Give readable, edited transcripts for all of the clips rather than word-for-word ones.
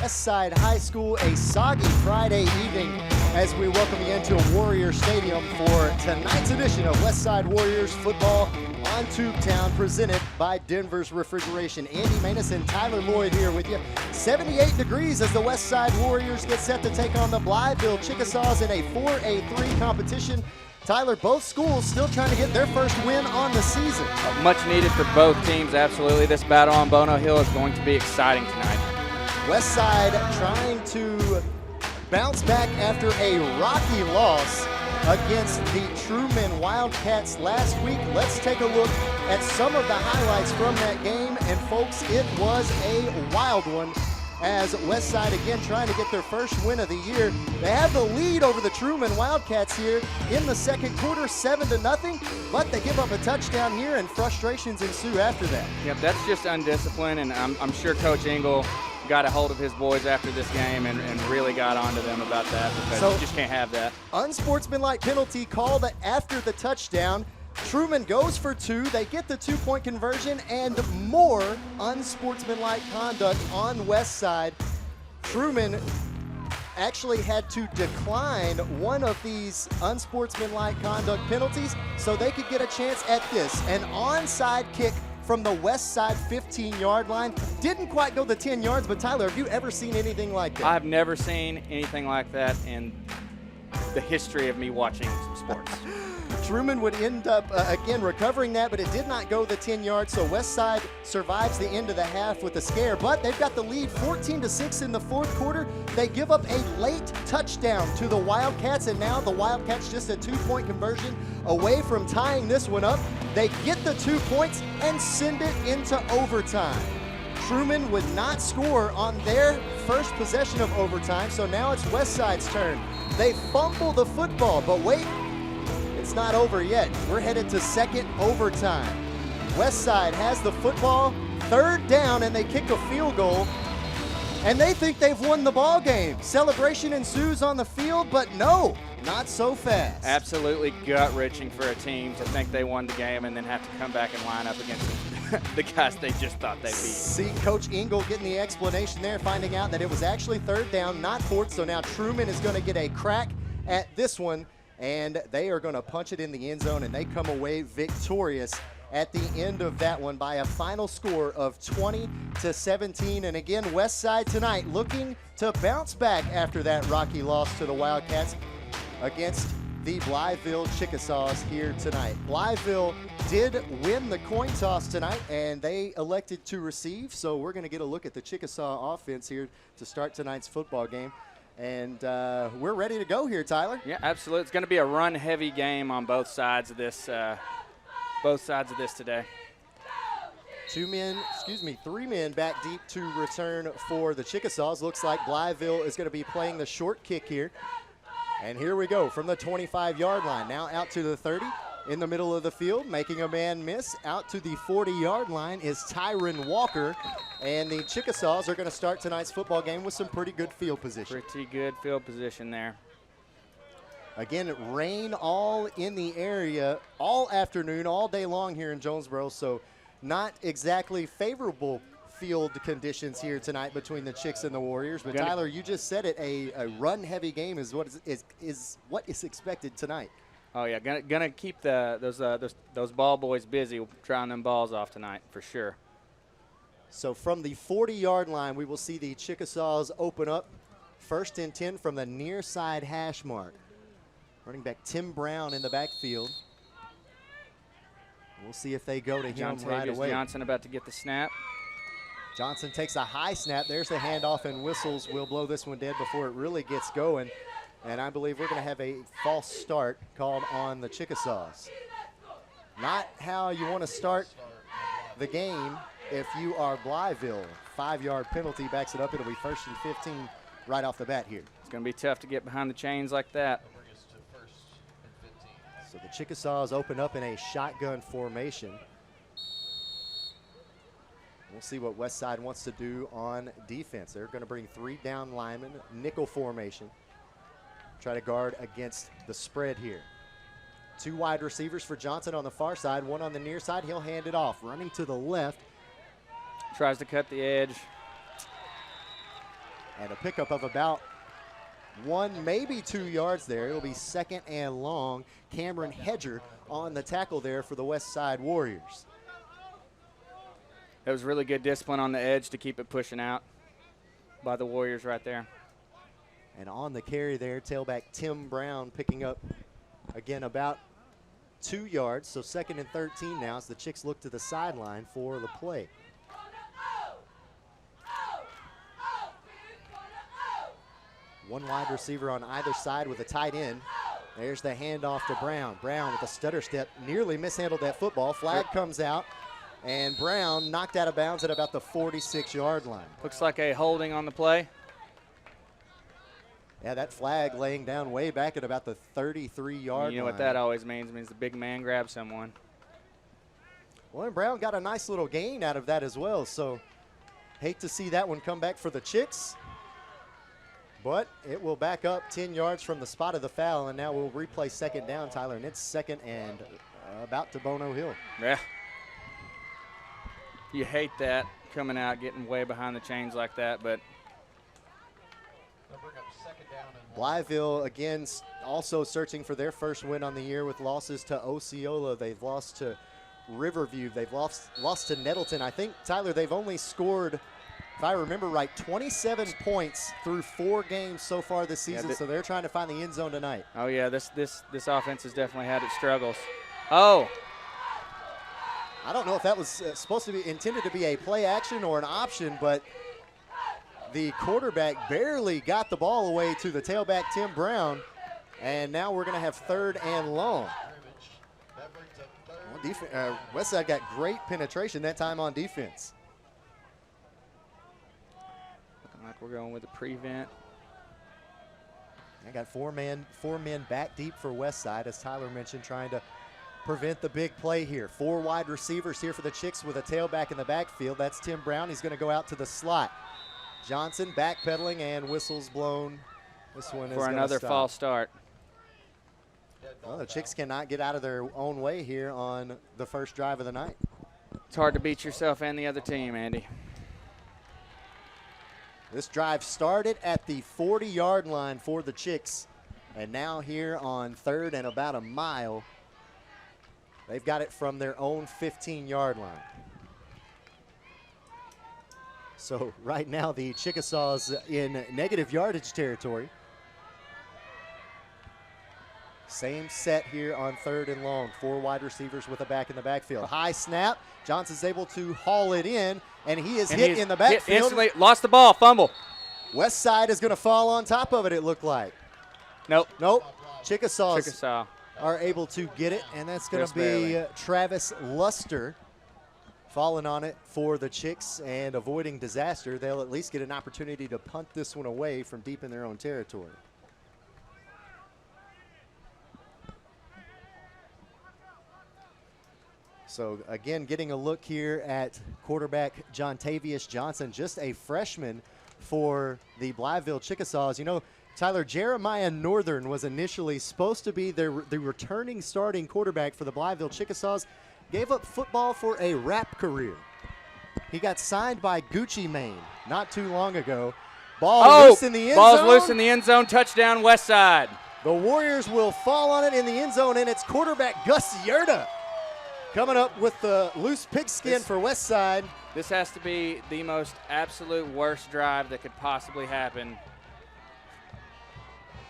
Westside High School, a soggy Friday evening as we welcome you into Warrior Stadium for tonight's edition of Westside Warriors football on Tubetown, presented by Denver's Refrigeration. Andy Maness and Tyler Lloyd here with you. 78 degrees as the Westside Warriors get set to take on the Blytheville Chickasaws in a 4A3 competition. Tyler, both schools still trying to get their first win on the season. Much needed for both teams, absolutely. This battle on Bono Hill is going to be exciting tonight. Westside trying to bounce back after a rocky loss against the Truman Wildcats last week. Let's take a look at some of the highlights from that game. And folks, it was a wild one as Westside again trying to get their first win of the year. They have the lead over the Truman Wildcats here in the second quarter, 7-0, but they give up a touchdown here and frustrations ensue after that. Yep, that's just undisciplined, and I'm sure Coach Engel got a hold of his boys after this game and really got onto them about that, because you just can't have that. Unsportsmanlike penalty called after the touchdown. Truman goes for two. They get the 2-point conversion and more unsportsmanlike conduct on Westside. Truman actually had to decline one of these unsportsmanlike conduct penalties so they could get a chance at this. An onside kick from the Westside 15-yard line. Didn't quite go the 10 yards, but Tyler, have you ever seen anything like that? I've never seen anything like that in the history of me watching sports. Truman would end up, again, recovering that, but it did not go the 10 yards, so Westside survives the end of the half with a scare, but they've got the lead 14-6 in the fourth quarter. They give up a late touchdown to the Wildcats, and now the Wildcats just a 2-point conversion away from tying this one up. They get the 2 points and send it into overtime. Truman would not score on their first possession of overtime, so now it's Westside's turn. They fumble the football, but wait, it's not over yet. We're headed to second overtime. Westside has the football, third down, and they kick a field goal, and they think they've won the ball game. Celebration ensues on the field, but no, not so fast. Absolutely gut-wrenching for a team to think they won the game and then have to come back and line up against the guys they just thought they beat. See Coach Engel getting the explanation there, finding out that it was actually third down, not fourth, so now Truman is going to get a crack at this one, and they are going to punch it in the end zone, and they come away victorious at the end of that one by a final score of 20-17. And again, Westside tonight looking to bounce back after that rocky loss to the Wildcats against the Blytheville Chickasaws here tonight. Blytheville did win the coin toss tonight, and they elected to receive, so we're going to get a look at the Chickasaw offense here to start tonight's football game. And we're ready to go here, Tyler. Yeah, absolutely. It's going to be a run-heavy game on both sides of this. Today. Three men back deep to return for the Chickasaws. Looks like Blytheville is going to be playing the short kick here. And here we go from the 25-yard line. Now out to the 30 in the middle of the field, making a man miss. Out to the 40-yard line is Tyron Walker. And the Chickasaws are going to start tonight's football game with some pretty good field position. Pretty good field position there. Again, rain all in the area all afternoon, all day long here in Jonesboro, so not exactly favorable field conditions here tonight between the Chicks and the Warriors. But Tyler, you just said it, a run-heavy game is what is expected tonight. Oh yeah, gonna keep those ball boys busy trying them balls off tonight for sure. So from the 40-yard line, we will see the Chickasaws open up 1st and 10 from the near side hash mark. Running back Tim Brown in the backfield. We'll see if they go to him right away. Johnson about to get the snap. Johnson takes a high snap. There's the handoff, and whistles will blow this one dead before it really gets going. And I believe we're going to have a false start called on the Chickasaws. Not how you want to start the game if you are Blytheville. 5-yard penalty backs it up. It'll be 1st and 15 right off the bat here. It's going to be tough to get behind the chains like that. So the Chickasaws open up in a shotgun formation. We'll see what Westside wants to do on defense. They're going to bring 3 down linemen, nickel formation. Try to guard against the spread here. 2 wide receivers for Johnson on the far side, 1 on the near side. He'll hand it off. Running to the left. Tries to cut the edge. And a pickup of about 1, maybe 2 yards there. It'll be 2nd and long. Cameron Hedger on the tackle there for the Westside Warriors. That was really good discipline on the edge to keep it pushing out by the Warriors right there. And on the carry there, tailback Tim Brown picking up, again, about 2 yards. So 2nd and 13 now as the Chicks look to the sideline for the play. One wide receiver on either side with a tight end. There's the handoff to Brown. Brown with a stutter step, nearly mishandled that football. Flag comes out, and Brown knocked out of bounds at about the 46-yard line. Looks like a holding on the play. Yeah, that flag laying down way back at about the 33-yard line. You know what that always means? It means the big man grabs someone. Well, and Brown got a nice little gain out of that as well, so hate to see that one come back for the Chicks. But it will back up 10 yards from the spot of the foul, and now we'll replay 2nd down, Tyler, and it's 2nd and about to Bono Hill. Yeah. You hate that, coming out, getting way behind the chains like that, but. Blytheville, again, also searching for their first win on the year with losses to Osceola. They've lost to Riverview. They've lost to Nettleton. I think, Tyler, they've only scored, if I remember right, 27 points through 4 games so far this season, so they're trying to find the end zone tonight. Oh, yeah, this offense has definitely had its struggles. Oh. I don't know if that was supposed to be intended to be a play action or an option, but the quarterback barely got the ball away to the tailback, Tim Brown, and now we're going to have 3rd and long. Well, Westside got great penetration that time on defense. Like we're going with a prevent. I got 4 men back deep for Westside, as Tyler mentioned, trying to prevent the big play here. 4 wide receivers here for the Chicks with a tailback in the backfield. That's Tim Brown. He's going to go out to the slot. Johnson backpedaling and whistles blown. This one is for another false start. Well, the Chicks cannot get out of their own way here on the first drive of the night. It's hard to beat yourself and the other team, Andy. This drive started at the 40-yard line for the Chicks, and now here on 3rd and about a mile, they've got it from their own 15-yard line. So right now the Chickasaws in negative yardage territory. Same set here on 3rd and long. 4 wide receivers with a back in the backfield. High snap. Johnson's able to haul it in, and he is hit in the backfield. Instantly lost the ball, fumble. Westside is going to fall on top of it, it looked like. Nope. Chickasaws are able to get it, and that's going to be Travis Luster falling on it for the Chicks and avoiding disaster. They'll at least get an opportunity to punt this one away from deep in their own territory. So, again, getting a look here at quarterback John Tavius Johnson, just a freshman for the Blytheville Chickasaws. You know, Tyler, Jeremiah Northern was initially supposed to be the returning starting quarterback for the Blytheville Chickasaws. Gave up football for a rap career. He got signed by Gucci Mane not too long ago. Ball loose in the end zone. Ball's loose in the end zone. Touchdown, Westside. The Warriors will fall on it in the end zone, and it's quarterback Gus Yerda coming up with the loose pigskin for Westside. This has to be the most absolute worst drive that could possibly happen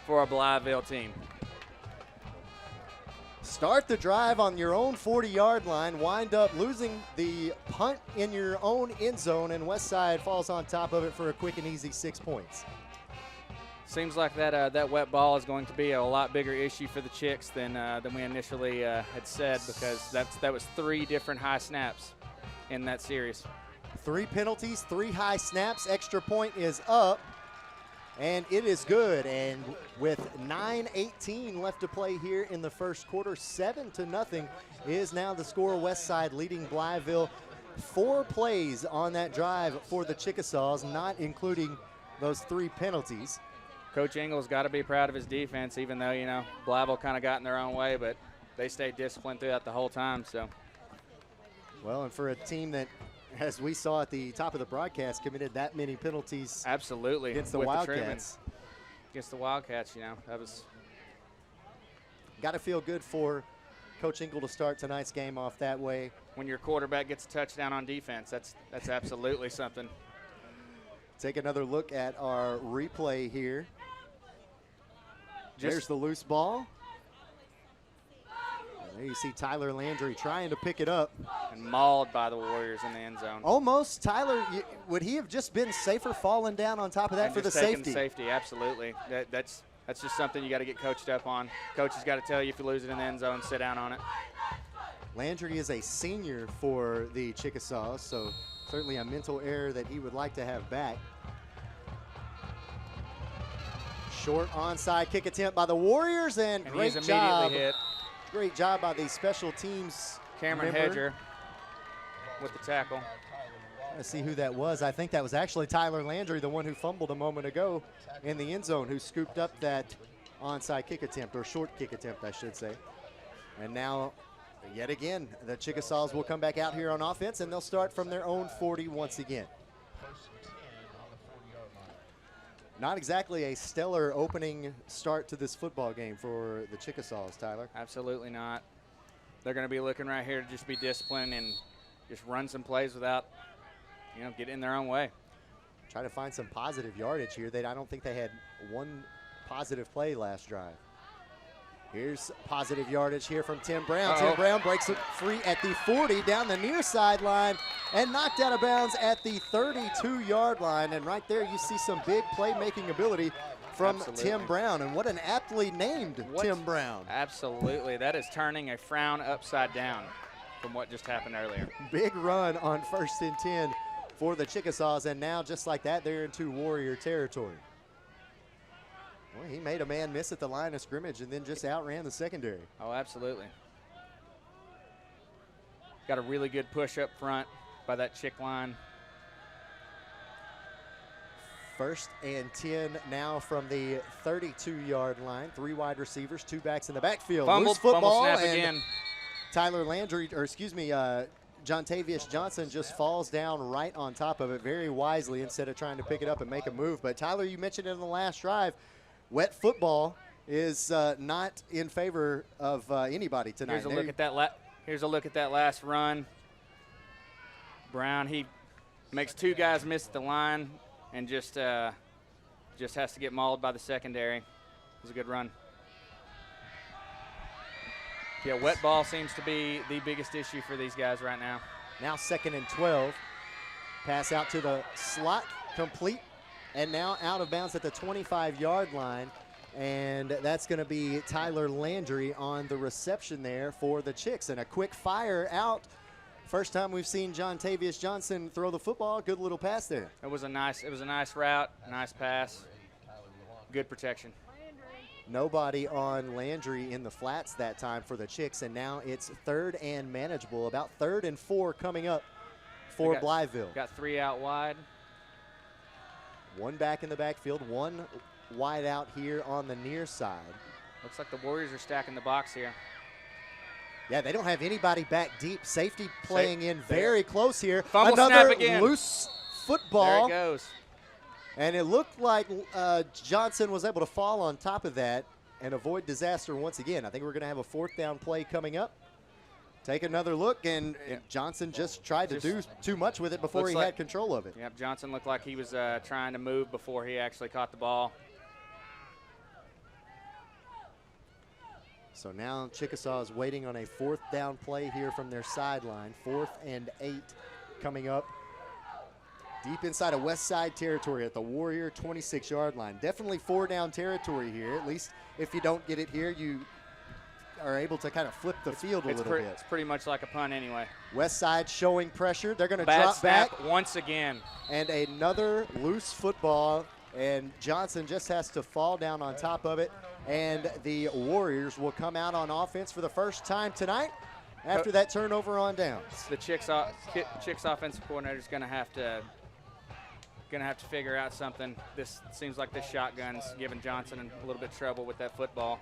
for a Blytheville team. Start the drive on your own 40-yard line, wind up losing the punt in your own end zone, and Westside falls on top of it for a quick and easy 6 points. Seems like that wet ball is going to be a lot bigger issue for the Chicks than we initially had said, because that was 3 different high snaps in that series. 3 penalties, 3 high snaps. Extra point is up, and it is good. And with 9:18 left to play here in the first quarter, 7-0 is now the score. Westside leading Blytheville. 4 plays on that drive for the Chickasaws, not including those 3 penalties. Coach Engel's got to be proud of his defense, even though, you know, Blytheville kind of got in their own way, but they stayed disciplined throughout the whole time. So, well, and for a team that as we saw at the top of the broadcast, committed that many penalties. Absolutely. Against the Wildcats. Against the Wildcats, you know, that was. Got to feel good for Coach Engel to start tonight's game off that way. When your quarterback gets a touchdown on defense, that's absolutely something. Take another look at our replay here. There's the loose ball. And there you see Tyler Landry trying to pick it up. And mauled by the Warriors in the end zone. Almost. Tyler, would he have just been safer falling down on top of that and for the just taking safety? Safety, absolutely. That's just something you got to get coached up on. Coach has got to tell you if you lose it in the end zone, sit down on it. Landry is a senior for the Chickasaws, so certainly a mental error that he would like to have back. Short onside kick attempt by the Warriors, and great he's job. immediately hit. Great job by the special teams Cameron member. Hedger with the tackle. Let's see who that was. I think that was actually Tyler Landry, the one who fumbled a moment ago in the end zone, who scooped up that onside kick attempt, or short kick attempt, I should say. And now, yet again, the Chickasaws will come back out here on offense, and they'll start from their own 40 once again. Not exactly a stellar opening start to this football game for the Chickasaws, Tyler. Absolutely not. They're going to be looking right here to just be disciplined and just run some plays without, you know, getting in their own way. Try to find some positive yardage here. I don't think they had one positive play last drive. Here's positive yardage here from Tim Brown. Tim Brown breaks it free at the 40 down the near sideline and knocked out of bounds at the 32-yard line. And right there you see some big playmaking ability from Tim Brown. And what an aptly named Tim Brown. Absolutely. That is turning a frown upside down from what just happened earlier. Big run on 1st and 10 for the Chickasaws. And now just like that, they're into Warrior territory. Well, he made a man miss at the line of scrimmage and then just outran the secondary. Oh, absolutely. Got a really good push up front by that Chick line. 1st and 10 now from the 32-yard line. 3 wide receivers, 2 backs in the backfield. Loose football, snap and again. Tyler Landry, or excuse me, Jontavius Johnson just falls down right on top of it very wisely instead of trying to pick it up and make a move. But Tyler, you mentioned it in the last drive. Wet football is not in favor of anybody tonight. Here's a look at that. Here's a look at that last run. Brown, he makes 2 guys miss at the line and just has to get mauled by the secondary. It was a good run. Yeah, wet ball seems to be the biggest issue for these guys right now. Now 2nd and 12. Pass out to the slot, complete. And now out of bounds at the 25-yard line. And that's going to be Tyler Landry on the reception there for the Chicks. And a quick fire out. First time we've seen Jontavius Johnson throw the football. Good little pass there. It was a nice route, nice pass. Good protection. Nobody on Landry in the flats that time for the Chicks. And now it's 3rd and manageable. About 3rd and 4 coming up for Blytheville. Got 3 out wide. 1 back in the backfield, 1 wide out here on the near side. Looks like the Warriors are stacking the box here. Yeah, they don't have anybody back deep. Safety playing in very close here. Fumble Another snap again. Loose football. There it goes. And it looked like Johnson was able to fall on top of that and avoid disaster once again. I think we're going to have a 4th down play coming up. Take another look, and Johnson just tried to do too much with it before he had control of it. Yep, Johnson looked like he was trying to move before he actually caught the ball. So now Chickasaw is waiting on a 4th down play here from their sideline. 4th and 8 coming up. Deep inside of Westside territory at the Warrior 26-yard line. Definitely 4-down territory here. At least if you don't get it here, you are able to kind of flip the field a little bit. It's pretty much like a punt anyway. Westside showing pressure. They're going to Bad drop snap back. once again. And another loose football. And Johnson just has to fall down on top of it. And the Warriors will come out on offense for the first time tonight after that turnover on downs. The Chicks offensive coordinator is going to have to figure out something. This seems like this shotgun's giving Johnson a little bit of trouble with that football.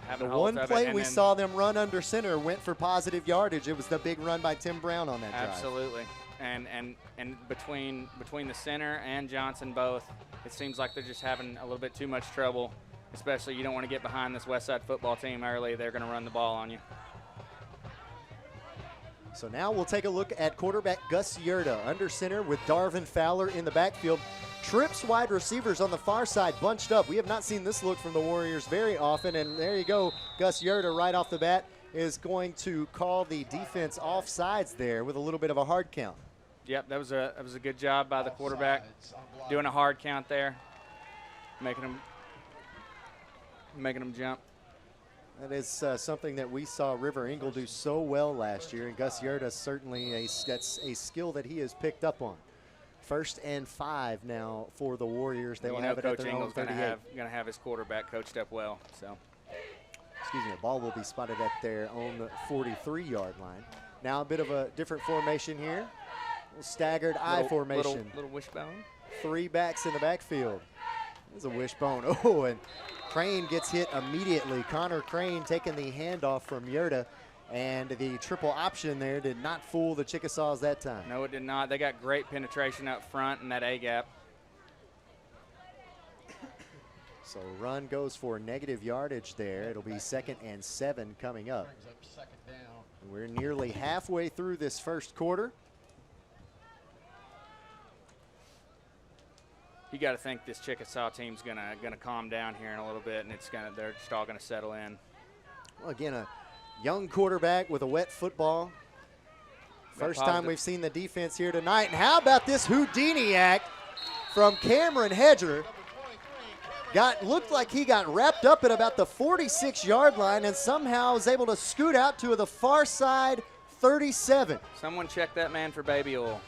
having The hold one of play it. And we then- saw them run under center went for positive yardage. It was the big run by Tim Brown on that drive. Absolutely. And between the center and Johnson both, it seems like they're just having a little bit too much trouble, especially you don't want to get behind this Westside football team early. They're going to run the ball on you. So now we'll take a look at quarterback Gus Yerda under center with Darvin Fowler in the backfield. Trips wide receivers on the far side bunched up. We have not seen this look from the Warriors very often, and there you go. Gus Yerda right off the bat is going to call the defense offsides there with a little bit of a hard count. Yep, that was a good job by the quarterback, doing a hard count there, making them jump. That is something that we saw River Engle do so well last year, and Gus Yerda certainly that's a skill that he has picked up on. 1st and 5 now for the Warriors. They will have it at their own 38. Going to have his quarterback coached up well. So, excuse me, the ball will be spotted at their own 43-yard line. Now a bit of a different formation here. Staggered I formation. Little wishbone. 3 backs in the backfield. There's a wishbone. Oh, and Crane gets hit immediately. Connor Crane taking the handoff from Yerda, and the triple option there did not fool the Chickasaws that time. No, it did not. They got great penetration up front in that A-gap. So run goes for negative yardage there. It'll be 2nd and 7 coming up. We're nearly halfway through this first quarter. You got to think this Chickasaw team's gonna calm down here in a little bit, and they're just all gonna settle in. Well, again, a young quarterback with a wet football. First time we've seen the defense here tonight. And how about this Houdini act from Cameron Hedger? Looked like he got wrapped up at about the 46-yard line and somehow was able to scoot out to the far side 37. Someone check that man for baby oil.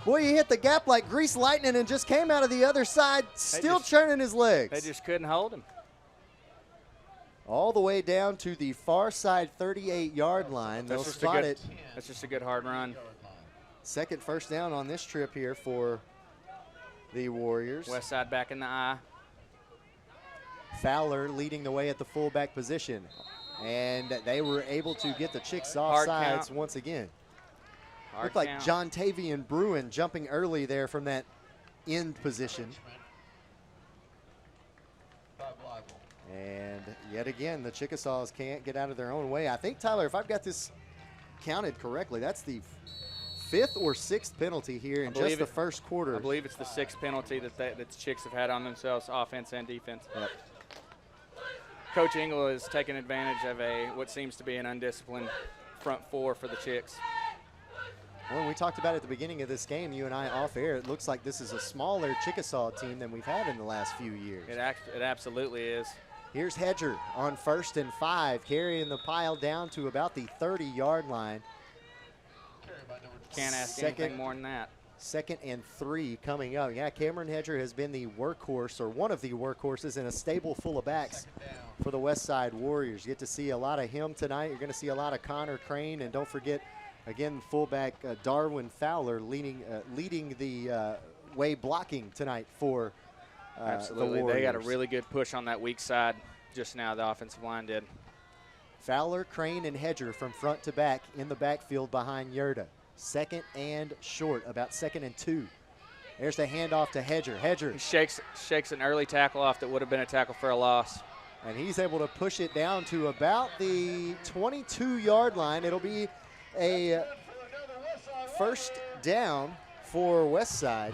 Boy, he hit the gap like grease lightning and just came out of the other side, still churning his legs. They just couldn't hold him. All the way down to the far side 38-yard line. They'll spot it. That's just a good hard run. Second first down on this trip here for the Warriors. Westside back in the eye. Fowler leading the way at the fullback position. And they were able to get the Chicks offsides once again. Looked like John Tavian Bruin jumping early there from that end position. And yet again, the Chickasaws can't get out of their own way. I think, Tyler, if I've got this counted correctly, that's the 5th or 6th penalty here in just the first quarter. I believe it's the 6th penalty that the Chicks have had on themselves, offense and defense. Yep. Coach Engle is taking advantage of what seems to be an undisciplined front four for the Chicks. Well, we talked about at the beginning of this game, you and I off air, it looks like this is a smaller Chickasaw team than we've had in the last few years. It absolutely is. Here's Hedger on 1st and 5, carrying the pile down to about the 30-yard line. Can't ask anything more than that. 2nd and 3 coming up. Yeah, Cameron Hedger has been the workhorse, or one of the workhorses, in a stable full of backs for the Westside Warriors. You get to see a lot of him tonight. You're going to see a lot of Connor Crane, and don't forget, again, fullback Darwin Fowler leading the way blocking tonight for Absolutely. the Warriors. They got a really good push on that weak side just now, the offensive line did. Fowler, Crane, and Hedger from front to back in the backfield behind Yerda. 2nd and short, about 2nd and 2. There's the handoff to Hedger. Hedger He shakes an early tackle off that would have been a tackle for a loss. And he's able to push it down to about the 22-yard line. It'll be a first down for Westside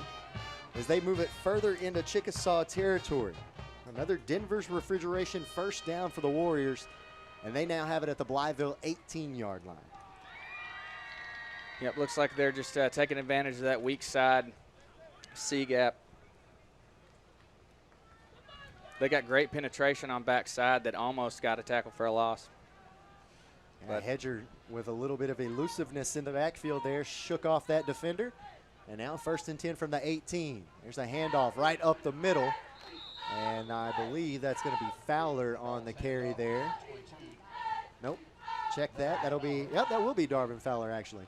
as they move it further into Chickasaw territory. Another Denver's Refrigeration first down for the Warriors, and they now have it at the Blytheville 18-yard line. Yep, looks like they're just taking advantage of that weak side C-gap. They got great penetration on backside that almost got a tackle for a loss. And Hedger, with a little bit of elusiveness in the backfield there, shook off that defender. And now 1st and 10 from the 18. There's a handoff right up the middle. And I believe that's going to be Fowler on the carry there. Nope. Check that. That'll be, yep, that will be Darvin Fowler, actually.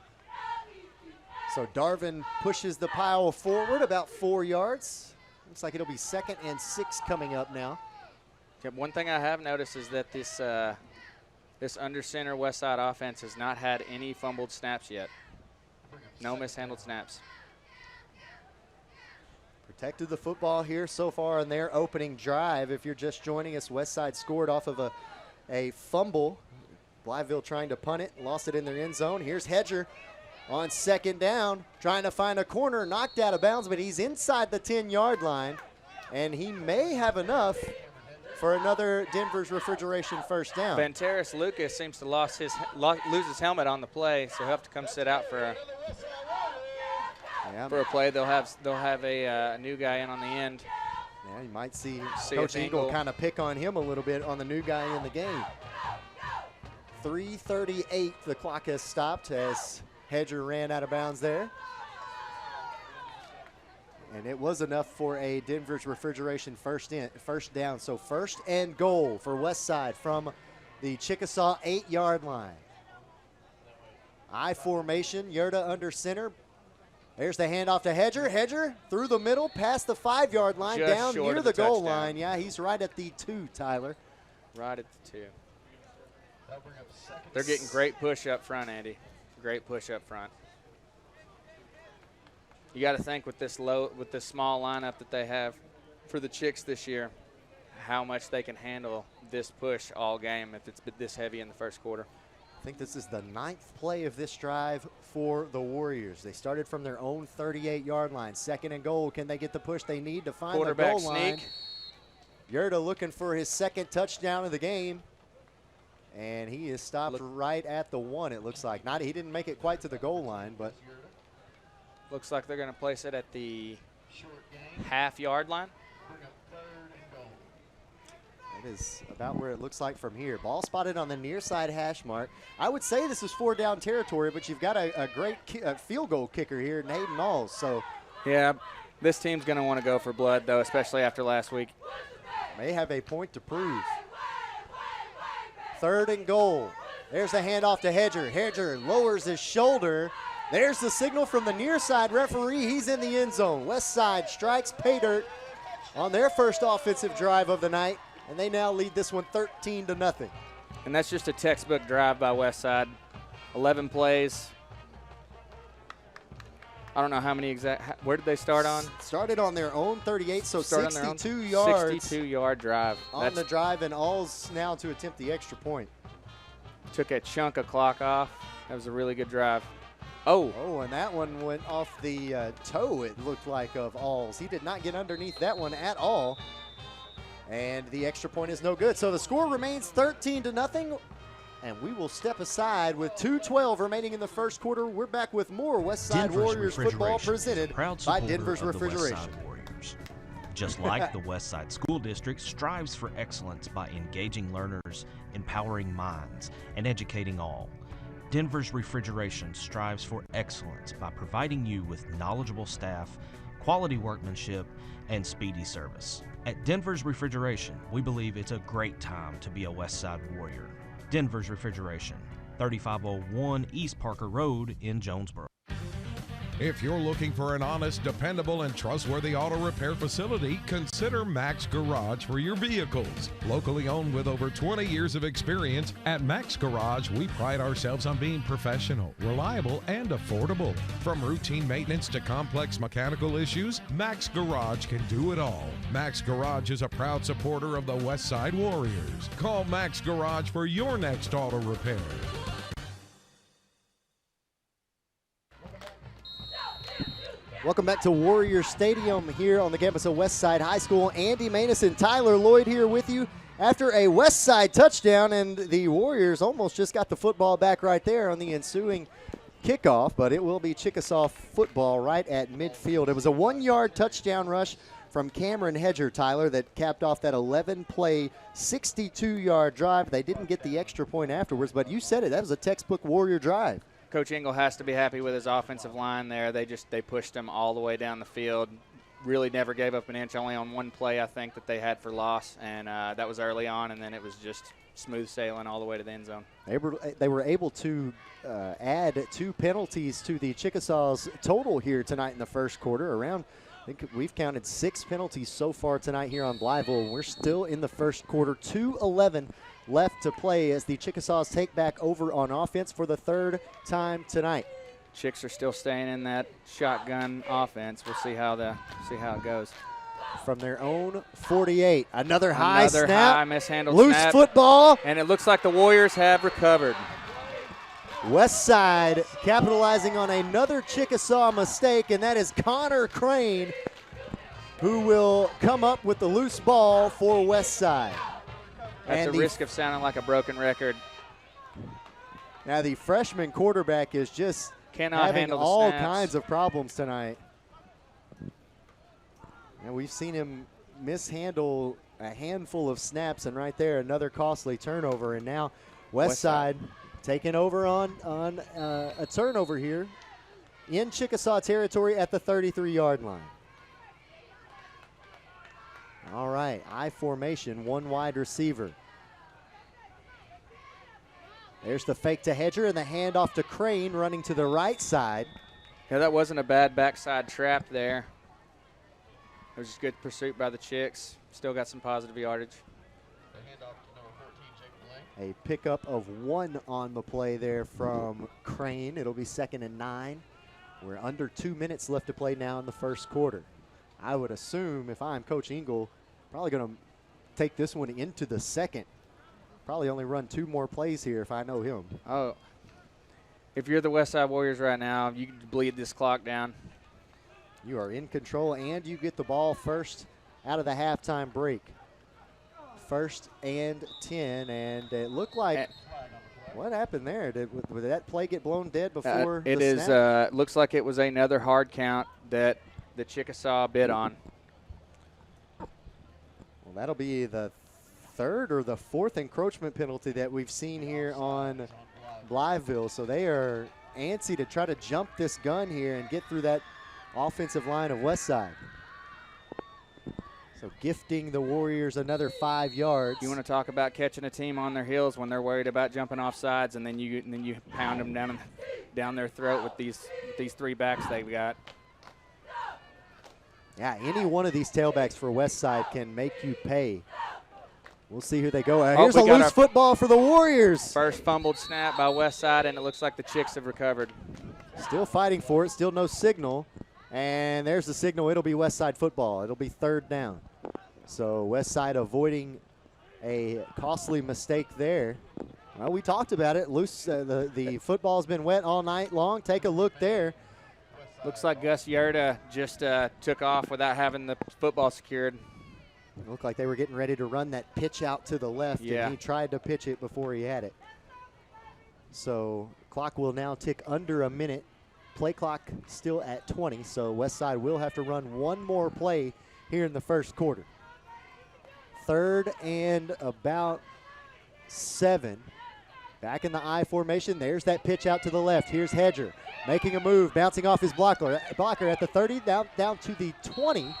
So Darvin pushes the pile forward about 4 yards. Looks like it'll be 2nd and 6 coming up now. Yep, one thing I have noticed is that this under center Westside offense has not had any fumbled snaps yet. No mishandled snaps. Protected the football here so far in their opening drive. If you're just joining us, Westside scored off of a fumble. Blytheville trying to punt it, lost it in their end zone. Here's Hedger on second down, trying to find a corner, knocked out of bounds, but he's inside the 10-yard line, and he may have enough for another Denver's Refrigeration first down. Venteris Lucas seems to lose his helmet on the play, so he'll have to come sit out for a play. They'll have a new guy in on the end. Yeah, you might see Coach Engel kind of pick on him a little bit on the new guy in the game. 3:38, the clock has stopped as Hedger ran out of bounds there. And it was enough for a Denver's Refrigeration first down. So first and goal for Westside from the Chickasaw 8-yard line. I formation, Yerta under center. There's the handoff to Hedger. Hedger through the middle, past the 5-yard line, just down near the goal line. Yeah, he's right at the 2, Tyler. Right at the 2. They're getting great push up front, Andy. Great push up front. You got to think with this small lineup that they have for the Chicks this year, how much they can handle this push all game if it's this heavy in the first quarter. I think this is the 9th play of this drive for the Warriors. They started from their own 38-yard line. Second and goal. Can they get the push they need to find the goal line? Sneak. Yerta looking for his second touchdown of the game. And he is stopped right at the 1, it looks like. He didn't make it quite to the goal line, but looks like they're going to place it at the half-yard line. It is about where it looks like from here. Ball spotted on the near side hash mark. I would say this is 4-down territory, but you've got a great field goal kicker here, Hayden Alls. So, yeah, this team's going to want to go for blood, though, especially after last week. May have a point to prove. 3rd and goal. There's the handoff to Hedger. Hedger lowers his shoulder. There's the signal from the near side referee. He's in the end zone. Westside strikes pay dirt on their first offensive drive of the night, and they now lead this one 13-0. And that's just a textbook drive by Westside. 11 plays. I don't know how many exact. Where did they start on? Started on their own 38, so 62 yards. 62-yard drive. On the drive, and Alls now to attempt the extra point. Took a chunk of clock off. That was a really good drive. Oh, and that one went off the toe, it looked like, of Alls. He did not get underneath that one at all. And the extra point is no good. So the score remains 13-0. And we will step aside with 2:12 remaining in the first quarter. We're back with more Westside Warriors football presented by Denver's Refrigeration. Just like the Westside School District strives for excellence by engaging learners, empowering minds, and educating all, Denver's Refrigeration strives for excellence by providing you with knowledgeable staff, quality workmanship, and speedy service. At Denver's Refrigeration, we believe it's a great time to be a Westside Warrior. Denver's Refrigeration, 3501 East Parker Road in Jonesboro. If you're looking for an honest, dependable, and trustworthy auto repair facility, consider Max Garage for your vehicles. Locally owned with over 20 years of experience, at Max Garage, we pride ourselves on being professional, reliable, and affordable. From routine maintenance to complex mechanical issues, Max Garage can do it all. Max Garage is a proud supporter of the Westside Warriors. Call Max Garage for your next auto repair. Welcome back to Warrior Stadium here on the campus of Westside High School. Andy Maness and Tyler Lloyd here with you after a Westside touchdown, and the Warriors almost just got the football back right there on the ensuing kickoff, but it will be Chickasaw football right at midfield. It was a 1-yard touchdown rush from Cameron Hedger, Tyler, that capped off that 11-play, 62-yard drive. They didn't get the extra point afterwards, but you said it. That was a textbook Warrior drive. Coach Engel has to be happy with his offensive line there. They pushed him all the way down the field. Really never gave up an inch, only on one play, I think, that they had for loss, and that was early on, and then it was just smooth sailing all the way to the end zone. They were able to add 2 penalties to the Chickasaws total here tonight in the first quarter. Around I think we've counted 6 penalties so far tonight here on Blytheville. We're still in the first quarter. 2:11 left to play as the Chickasaws take back over on offense for the 3rd time tonight. Chicks are still staying in that shotgun offense. We'll see how it goes. From their own 48, another high snap. High mishandled loose snap. Football. And it looks like the Warriors have recovered. Westside capitalizing on another Chickasaw mistake, and that is Connor Crane, who will come up with the loose ball for Westside. That's a risk of sounding like a broken record. Now the freshman quarterback is just having handle the all snaps. kinds of problems tonight. And we've seen him mishandle a handful of snaps, and right there another costly turnover. And now Westside taking over on a turnover here in Chickasaw territory at the 33-yard line. All right, I formation, 1 wide receiver. There's the fake to Hedger and the handoff to Crane running to the right side. Yeah, that wasn't a bad backside trap there. It was just good pursuit by the Chicks. Still got some positive yardage. A pickup of 1 on the play there from Crane. It'll be 2nd and 9. We're under 2 minutes left to play now in the first quarter. I would assume if I'm Coach Engel, probably going to take this one into the second. Probably only run 2 more plays here if I know him. Oh, if you're the Westside Warriors right now, you can bleed this clock down. You are in control, and you get the ball first out of the halftime break. 1st and 10, and it looked like what happened there? Did that play get blown dead before the snap? Looks like it was another hard count that the Chickasaw bid on. Well, that'll be the 3rd or the 4th encroachment penalty that we've seen here on Blytheville. So they are antsy to try to jump this gun here and get through that offensive line of Westside. So gifting the Warriors another 5 yards. You want to talk about catching a team on their heels when they're worried about jumping off sides, and then you pound them down their throat with these 3 backs they've got. Yeah, any one of these tailbacks for Westside can make you pay. We'll see who they go. Here's a loose football for the Warriors. First fumbled snap by Westside, and it looks like the Chicks have recovered. Still fighting for it, still no signal. And there's the signal. It'll be Westside football. It'll be 3rd down. So Westside avoiding a costly mistake there. Well, we talked about it. Loose. The football's been wet all night long. Take a look there. Looks like Gus Yerta just took off without having the football secured. It looked like they were getting ready to run that pitch out to the left, and he tried to pitch it before he had it. So clock will now tick under a minute. Play clock still at 20, so Westside will have to run 1 more play here in the first quarter. 3rd and about 7. Back in the I formation. There's that pitch out to the left. Here's Hedger making a move, bouncing off his blocker at the 30, down to the 20,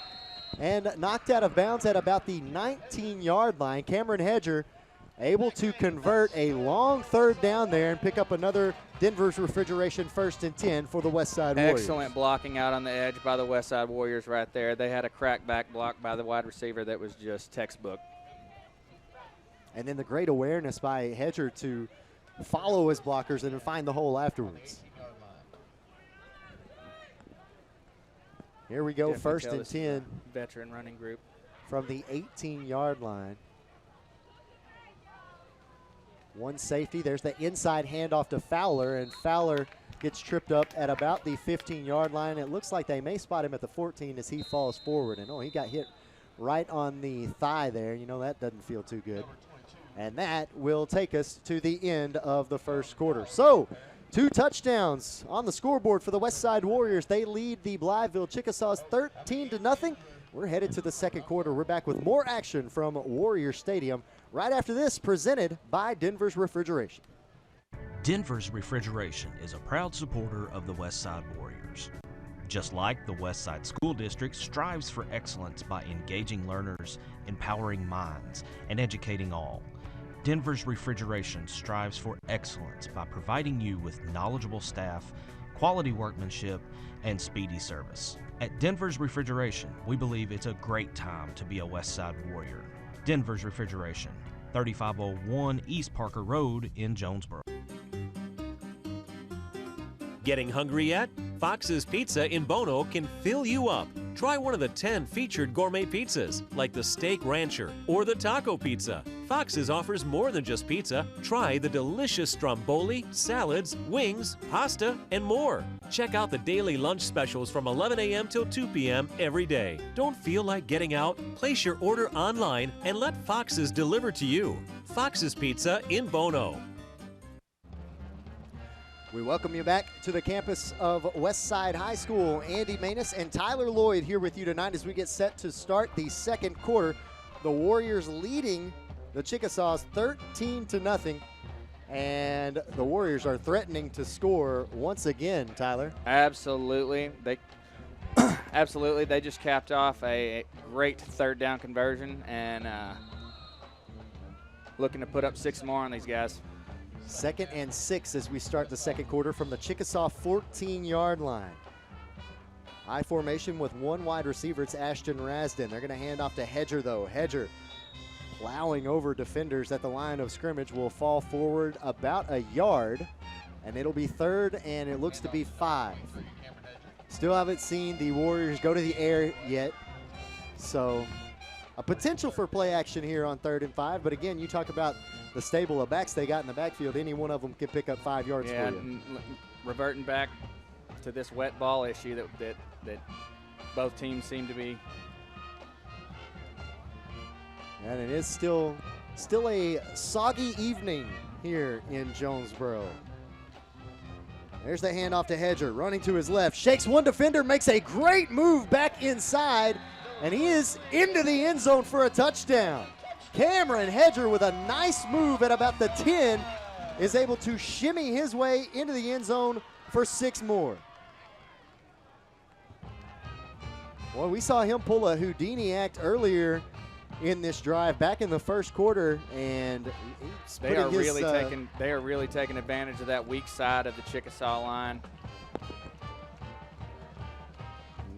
and knocked out of bounds at about the 19-yard line. Cameron Hedger able to convert a long 3rd down there and pick up another Denver's Refrigeration 1st and 10 for the Westside Warriors. Excellent blocking out on the edge by the Westside Warriors right there. They had a crackback block by the wide receiver that was just textbook. And then the great awareness by Hedger to follow his blockers and find the hole afterwards. Here we go, Definitely 1st and 10. Veteran running group. From the 18-yard line. 1 safety. There's the inside handoff to Fowler, and Fowler gets tripped up at about the 15-yard line. It looks like they may spot him at the 14 as he falls forward. And, he got hit right on the thigh there. That doesn't feel too good. And that will take us to the end of the first quarter. So, 2 touchdowns on the scoreboard for the Westside Warriors. They lead the Blytheville Chickasaws 13-0. We're headed to the second quarter. We're back with more action from Warrior Stadium right after this, presented by Denver's Refrigeration. Denver's Refrigeration is a proud supporter of the Westside Warriors. Just like the Westside School District strives for excellence by engaging learners, empowering minds, and educating all, Denver's Refrigeration strives for excellence by providing you with knowledgeable staff, quality workmanship, and speedy service. At Denver's Refrigeration, we believe it's a great time to be a Westside Warrior. Denver's Refrigeration, 3501 East Parker Road in Jonesboro. Getting hungry yet? Fox's Pizza in Bono can fill you up. Try one of the 10 featured gourmet pizzas, like the Steak Rancher or the Taco Pizza. Fox's offers more than just pizza. Try the delicious stromboli, salads, wings, pasta, and more. Check out the daily lunch specials from 11 a.m. till 2 p.m. every day. Don't feel like getting out? Place your order online and let Fox's deliver to you. Fox's Pizza in Bono. We welcome you back to the campus of Westside High School. Andy Manus and Tyler Lloyd here with you tonight as we get set to start the second quarter. The Warriors leading the Chickasaws 13-0, and the Warriors are threatening to score once again, Tyler. Absolutely. Absolutely. They just capped off a great third down conversion and looking to put up 6 more on these guys. 2nd and 6 as we start the second quarter from the Chickasaw 14-yard line. I formation with 1 wide receiver. It's Ashton Rasden. They're going to hand off to Hedger, though. Hedger plowing over defenders at the line of scrimmage, will fall forward about a yard, and it'll be 3rd, and it looks to be 5. Still haven't seen the Warriors go to the air yet, so a potential for play action here on 3rd and 5. But again, you talk about the stable of backs they got in the backfield. Any one of them can pick up 5 yards for you. Reverting back to this wet ball issue that both teams seem to be. And it is still a soggy evening here in Jonesboro. There's the handoff to Hedger, running to his left, shakes one defender, makes a great move back inside, and he is into the end zone for a touchdown. Cameron Hedger, with a nice move at about the 10, is able to shimmy his way into the end zone for 6 more. Well, we saw him pull a Houdini act earlier in this drive back in the first quarter, and they are really taking advantage of that weak side of the Chickasaw line.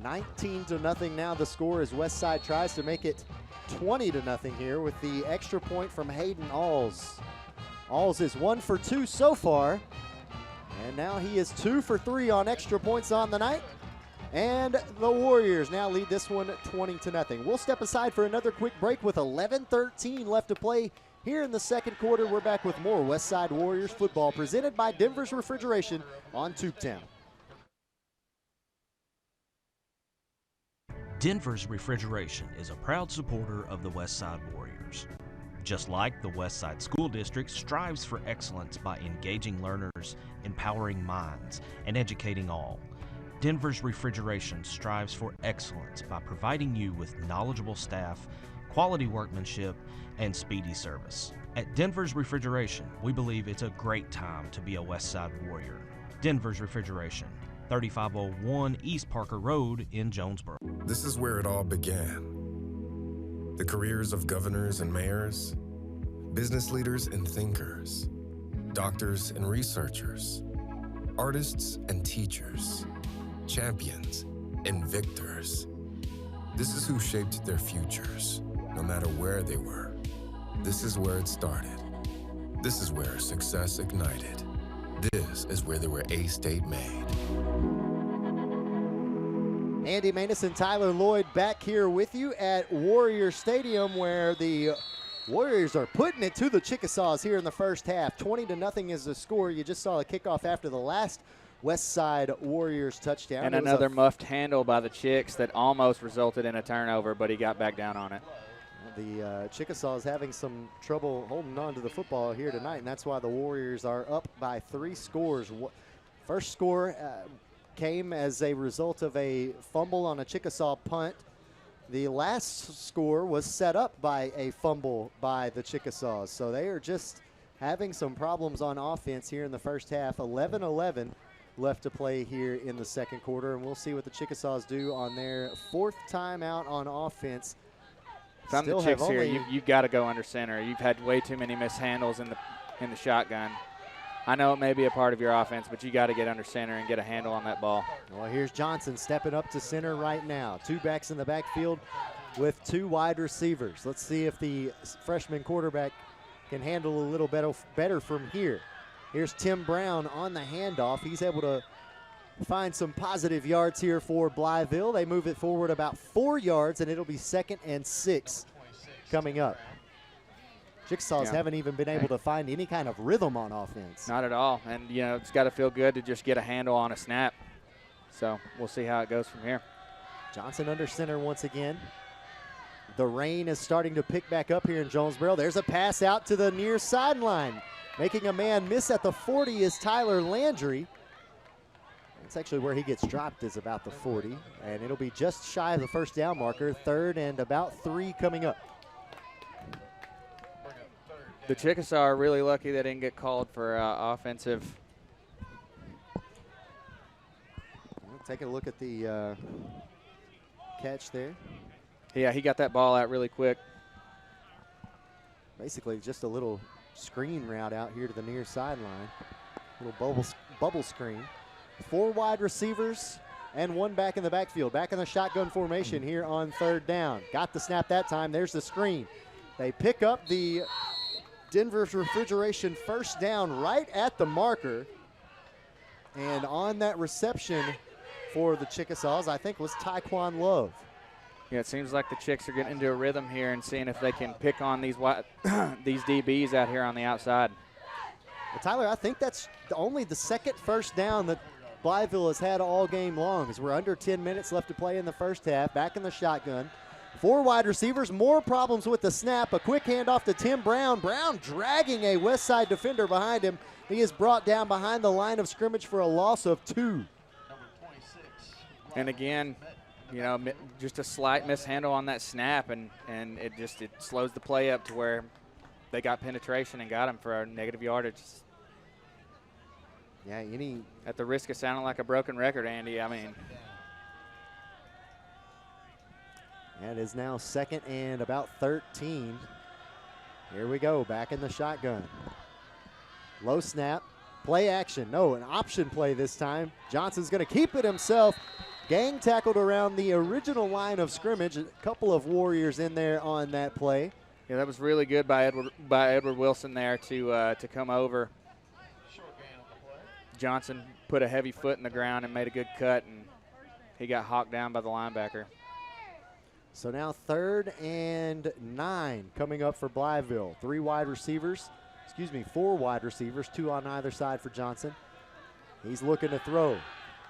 19-0 now the score as Westside tries to make it 20-0 here with the extra point from Hayden Alls. Alls is 1 for 2 so far, and now he is 2 for 3 on extra points on the night. And the Warriors now lead this one 20-0. We'll step aside for another quick break with 11:13 left to play here in the second quarter. We're back with more Westside Warriors football presented by Denver's Refrigeration on Tubetown. Denver's Refrigeration is a proud supporter of the Westside Warriors. Just like the Westside School District strives for excellence by engaging learners, empowering minds, and educating all, Denver's Refrigeration strives for excellence by providing you with knowledgeable staff, quality workmanship, and speedy service. At Denver's Refrigeration, we believe it's a great time to be a Westside Warrior. Denver's Refrigeration, 3501 East Parker Road in Jonesboro. This is where it all began. The careers of governors and mayors, business leaders and thinkers, doctors and researchers, artists and teachers, champions and victors. This is who shaped their futures, no matter where they were. This is where it started. This is where success ignited. This is where they were A-State made. Andy Manus and Tyler Lloyd back here with you at Warrior Stadium, where the Warriors are putting it to the Chickasaws here in the first half. 20-0 is the score. You just saw a kickoff after the last Westside Warriors touchdown. And another muffed handle by the Chicks that almost resulted in a turnover, but he got back down on it. The Chickasaws having some trouble holding on to the football here tonight, and that's why the Warriors are up by 3 scores. First score came as a result of a fumble on a Chickasaw punt. The last score was set up by a fumble by the Chickasaws. So they are just having some problems on offense here in the first half. 11-11 left to play here in the second quarter, and we'll see what the Chickasaws do on their 4th timeout on offense. If I'm the Chicks here, you've got to go under center. You've had way too many mishandles in the shotgun. I know it may be a part of your offense, but you got to get under center and get a handle on that ball. Well, here's Johnson stepping up to center right now. 2 backs in the backfield with 2 wide receivers. Let's see if the freshman quarterback can handle a little better from here. Here's Tim Brown on the handoff. He's able to find some positive yards here for Blytheville. They move it forward about 4 yards, and it'll be 2nd and 6 coming up. Chickasaws haven't even been able to find any kind of rhythm on offense. Not at all. And, you know, it's got to feel good to just get a handle on a snap. So we'll see how it goes from here. Johnson under center once again. The rain is starting to pick back up here in Jonesboro. There's a pass out to the near sideline. Making a man miss at the 40 is Tyler Landry. That's actually where he gets dropped, is about the 40. And it'll be just shy of the first down marker. 3rd and about 3 coming up. The Chickasaws are really lucky they didn't get called for offensive. Take a look at the catch there. Yeah, he got that ball out really quick. Basically just a little screen route out here to the near sideline. Little bubble screen. 4 wide receivers and 1 back in the backfield. Back in the shotgun formation here on 3rd down. Got the snap that time. There's the screen. They pick up the Denver's Refrigeration first down right at the marker. And on that reception for the Chickasaws, I think, was Taekwon Love. Yeah, it seems like the Chicks are getting into a rhythm here and seeing if they can pick on these these DBs out here on the outside. Well, Tyler, I think that's only the 2nd first down that Blytheville has had all game long, as we're under 10 minutes left to play in the first half. Back in the shotgun. 4 wide receivers, more problems with the snap. A quick handoff to Tim Brown. Brown dragging a Westside defender behind him. He is brought down behind the line of scrimmage for a loss of 2. And again, you know, just a slight mishandle on that snap, and it slows the play up to where they got penetration and got him for a negative yardage. Yeah, at the risk of sounding like a broken record, Andy, I mean. That is now 2nd and about 13. Here we go, back in the shotgun. Low snap, play action. No, an option play this time. Johnson's going to keep it himself. Gang tackled around the original line of scrimmage. A couple of Warriors in there on that play. Yeah, that was really good by Edward Wilson there to come over. Johnson put a heavy foot in the ground and made a good cut, and he got hawked down by the linebacker. So now 3rd and 9 coming up for Blytheville. 4 wide receivers, 2 on either side for Johnson. He's looking to throw,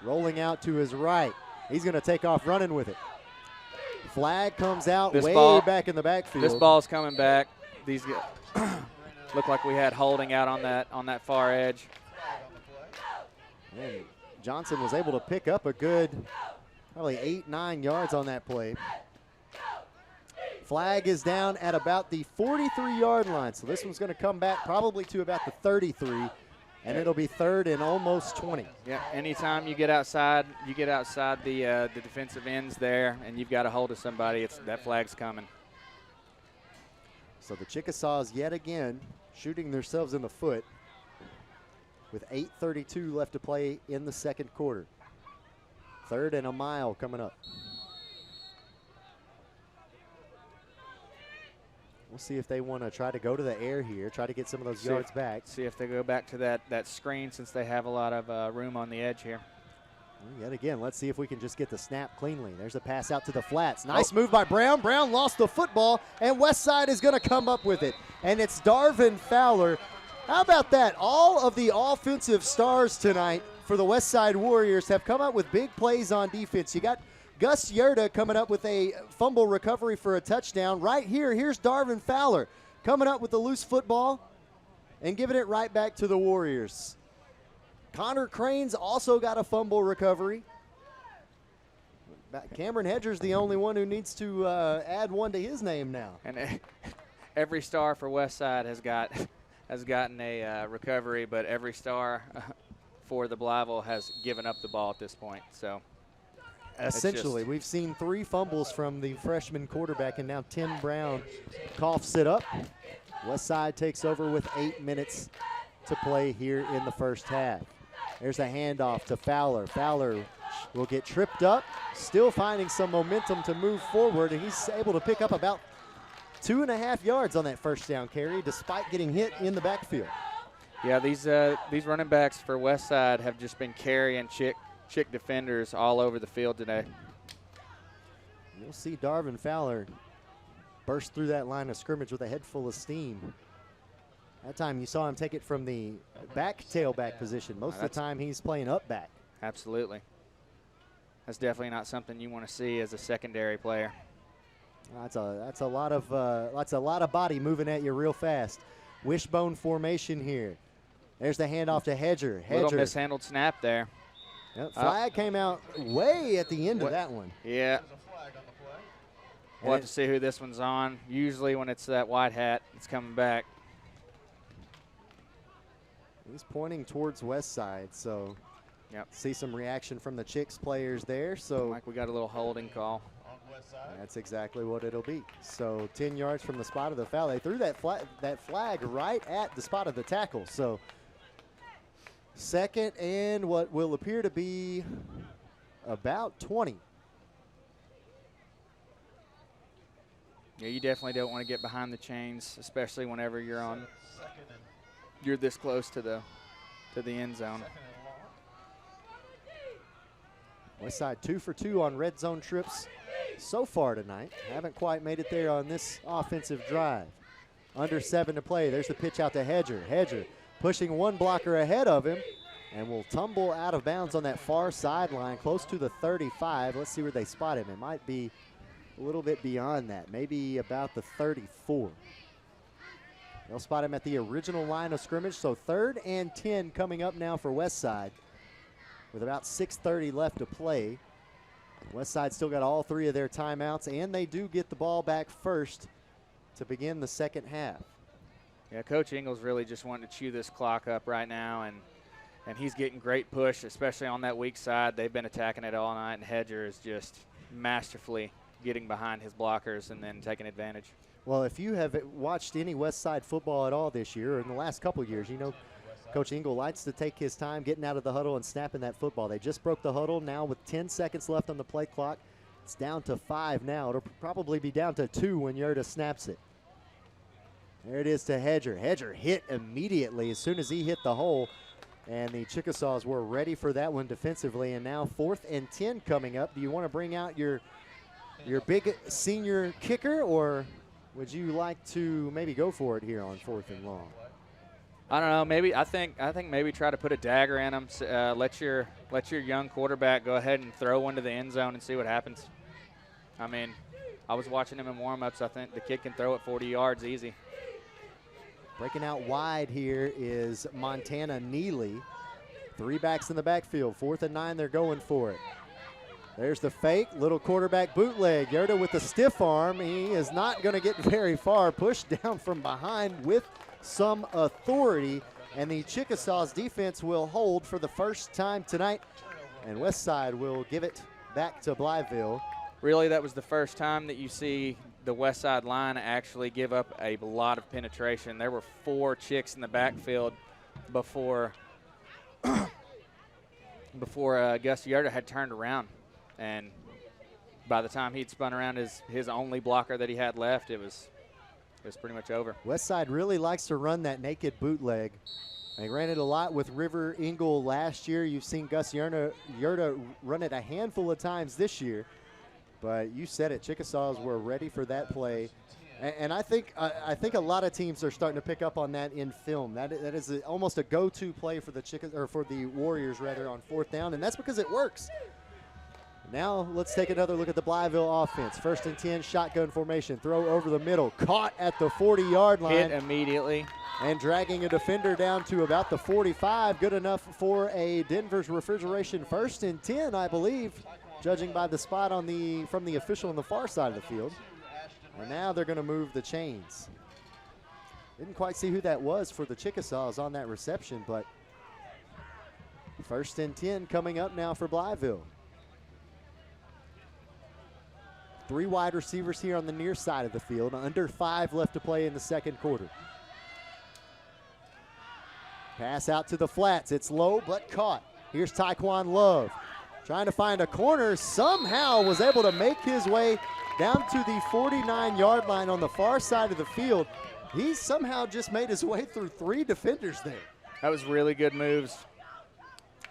rolling out to his right. He's going to take off running with it. Flag comes out back in the backfield. This ball's coming back. These look like we had holding out on that far edge. And Johnson was able to pick up a good probably 8-9 yards on that play. Flag is down at about the 43-yard line. So this one's going to come back probably to about the 33, and it'll be 3rd and almost 20. Yeah, anytime you get outside the defensive ends there, and you've got a hold of somebody, that flag's coming. So the Chickasaws yet again shooting themselves in the foot with 8:32 left to play in the 2nd quarter. 3rd and a mile coming up. We'll see if they want to try to go to the air here, try to get some of those yards back. See if they go back to that screen, since they have a lot of room on the edge here. Yet again, let's see if we can just get the snap cleanly. There's a pass out to the flats. Nice move by Brown. Brown lost the football, and Westside is going to come up with it. And it's Darvin Fowler. How about that? All of the offensive stars tonight for the Westside Warriors have come up with big plays on defense. You got Gus Yerda coming up with a fumble recovery for a touchdown. Right here, here's Darvin Fowler coming up with the loose football and giving it right back to the Warriors. Connor Crane's also got a fumble recovery. Cameron Hedger's the only one who needs to add one to his name now. And every star for Westside has gotten a recovery, but every star for the Blytheville has given up the ball at this point. So essentially, we've seen 3 fumbles from the freshman quarterback, and now Tim Brown coughs it up. Westside takes over with 8 minutes to play here in the first half. There's a handoff to Fowler. Fowler will get tripped up, still finding some momentum to move forward, and he's able to pick up about 2.5 yards on that first down carry despite getting hit in the backfield. Yeah, these running backs for Westside have just been carrying Chick defenders all over the field today. You'll see Darvin Fowler burst through that line of scrimmage with a head full of steam. That time you saw him take it from the tailback position. Most of the time he's playing up back. Absolutely. That's definitely not something you want to see as a secondary player. That's a lot of body moving at you real fast. Wishbone formation here. There's the handoff to Hedger. Little mishandled snap there. Yep, flag came out way at the end of that one. Yeah. We'll have to see who this one's on. Usually when it's that white hat, it's coming back. He's pointing towards Westside, so see some reaction from the Chicks players there. So like we got a little holding call. That's exactly what it'll be. So 10 yards from the spot of the foul. They threw that flag right at the spot of the tackle. So second and what will appear to be about 20. Yeah, you definitely don't want to get behind the chains, especially whenever you're this close to the end zone. Westside 2 for 2 on red zone trips so far tonight. Haven't quite made it there on this offensive drive. Under 7 to play. There's the pitch out to Hedger. Hedger pushing one blocker ahead of him and will tumble out of bounds on that far sideline close to the 35. Let's see where they spot him. It might be a little bit beyond that, maybe about the 34. They'll spot him at the original line of scrimmage, so 3rd and 10 coming up now for Westside with about 6:30 left to play. Westside still got all 3 of their timeouts, and they do get the ball back first to begin the second half. Yeah, Coach Ingles really just wanting to chew this clock up right now, and he's getting great push, especially on that weak side. They've been attacking it all night, and Hedger is just masterfully getting behind his blockers and then taking advantage. Well, if you have watched any Westside football at all this year or in the last couple of years, you know Coach Ingle likes to take his time getting out of the huddle and snapping that football. They just broke the huddle now with 10 seconds left on the play clock. It's down to 5 now. It'll probably be down to 2 when Yerta snaps it. There it is to Hedger. Hedger hit immediately as soon as he hit the hole, and the Chickasaws were ready for that one defensively. And now 4th and 10 coming up. Do you want to bring out your big senior kicker, or would you like to maybe go for it here on 4th and long? I don't know. Maybe I think maybe try to put a dagger in them. Let your young quarterback go ahead and throw one to the end zone and see what happens. I mean, I was watching him in warm-ups. I think the kid can throw it 40 yards easy. Breaking out wide here is Montana Neely. 3 backs in the backfield. 4th and 9, they're going for it. There's the fake, little quarterback bootleg. Yerta with the stiff arm. He is not going to get very far. Pushed down from behind with some authority. And the Chickasaws defense will hold for the first time tonight. And Westside will give it back to Blytheville. Really, that was the first time that you see the Westside line actually give up a lot of penetration. There were 4 Chicks in the backfield before Gus Yerta had turned around. And by the time he'd spun around his only blocker that he had left, it was pretty much over. Westside really likes to run that naked bootleg. They ran it a lot with River Ingle last year. You've seen Gus Yerta run it a handful of times this year. But you said it, Chickasaws were ready for that play. And I think a lot of teams are starting to pick up on that in film. That is almost a go-to play for the Warriors rather on 4th down, and that's because it works. Now let's take another look at the Blytheville offense. 1st and 10, shotgun formation. Throw over the middle. Caught at the 40-yard line. Hit immediately. And dragging a defender down to about the 45. Good enough for a Denver's Refrigeration 1st and 10, I believe, judging by the spot from the official on the far side of the field. And now they're going to move the chains. Didn't quite see who that was for the Chickasaws on that reception, but 1st and 10 coming up now for Blytheville. 3 wide receivers here on the near side of the field. Under 5 left to play in the second quarter. Pass out to the flats. It's low but caught. Here's Taekwon Love trying to find a corner. Somehow was able to make his way down to the 49-yard line on the far side of the field. He somehow just made his way through 3 defenders there. That was really good moves.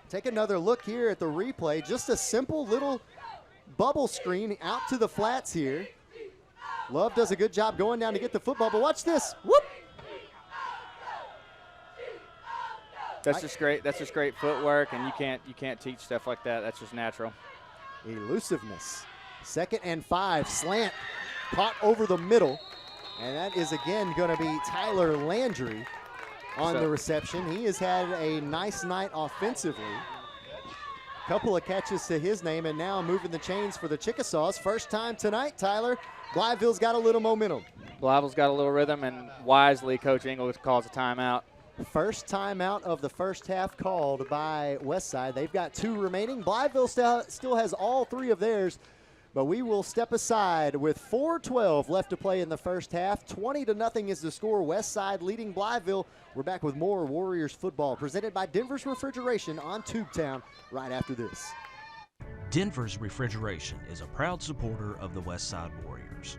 Take another look here at the replay. Just a simple little bubble screen out to the flats here. Love does a good job going down to get the football, but watch this. Whoop! That's just great. That's just great footwork, and you can't teach stuff like that. That's just natural. Elusiveness. 2nd and 5, slant, caught over the middle, and that is again going to be Tyler Landry on the reception. He has had a nice night offensively. Couple of catches to his name, and now moving the chains for the Chickasaws. First time tonight, Tyler. Blytheville's got a little momentum. Blytheville's got a little rhythm, and wisely, Coach Ingles calls a timeout. First timeout of the first half called by Westside. They've got 2 remaining. Blytheville still has all 3 of theirs, but we will step aside with 4:12 left to play in the first half. 20-0 is the score. Westside leading Blytheville. We're back with more Warriors football presented by Denver's Refrigeration on Tubetown right after this. Denver's Refrigeration is a proud supporter of the Westside Warriors.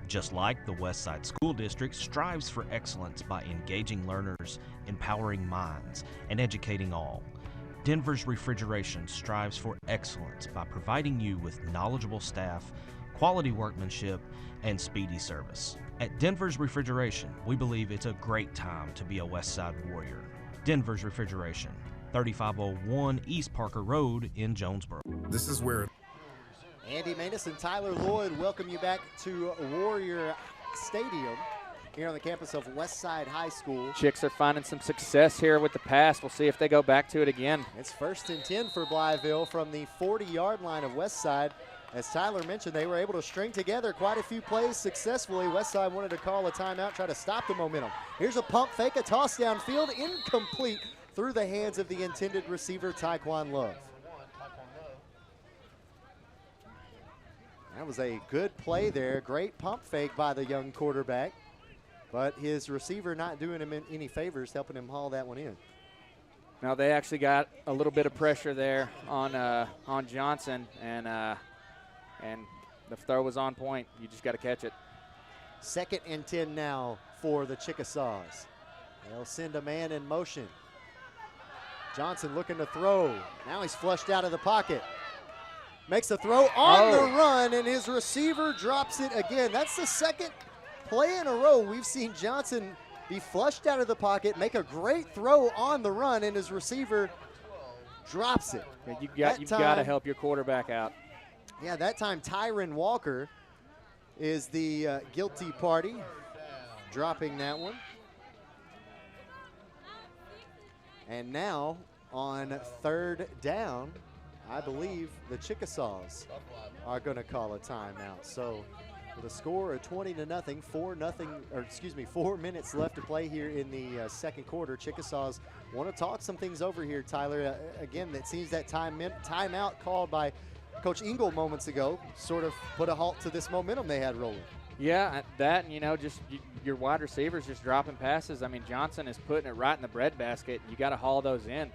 Just like the Westside School District strives for excellence by engaging learners, empowering minds, and educating all, Denver's Refrigeration strives for excellence by providing you with knowledgeable staff, quality workmanship, and speedy service. At Denver's Refrigeration, we believe it's a great time to be a Westside Warrior. Denver's Refrigeration, 3501 East Parker Road in Jonesboro. This is where Andy Maness and Tyler Lloyd welcome you back to Warrior Stadium here on the campus of Westside High School. Chicks are finding some success here with the pass. We'll see if they go back to it again. It's 1st and 10 for Blytheville from the 40-yard line of Westside. As Tyler mentioned, they were able to string together quite a few plays successfully. Westside wanted to call a timeout, try to stop the momentum. Here's a pump fake, a toss downfield, incomplete through the hands of the intended receiver, Taekwon Love. That was a good play there. Great pump fake by the young quarterback. But his receiver not doing him any favors, helping him haul that one in. Now they actually got a little bit of pressure there on Johnson, and the throw was on point. You just got to catch it. 2nd and 10 now for the Chickasaws. They'll send a man in motion. Johnson looking to throw. Now he's flushed out of the pocket. Makes a throw on the run, and his receiver drops it again. That's the second play in a row we've seen Johnson be flushed out of the pocket, make a great throw on the run, and his receiver drops it. Yeah, you've got to help your quarterback out. Yeah, that time Tyron Walker is the guilty party, dropping that one. And now on 3rd down, I believe the Chickasaws are going to call a timeout. So with a score of 20-0, 4 minutes left to play here in the second quarter. Chickasaws want to talk some things over here, Tyler. Again, it seems that timeout called by Coach Engel moments ago sort of put a halt to this momentum they had rolling. Yeah, that, and just your wide receivers just dropping passes. I mean, Johnson is putting it right in the breadbasket. You got to haul those in.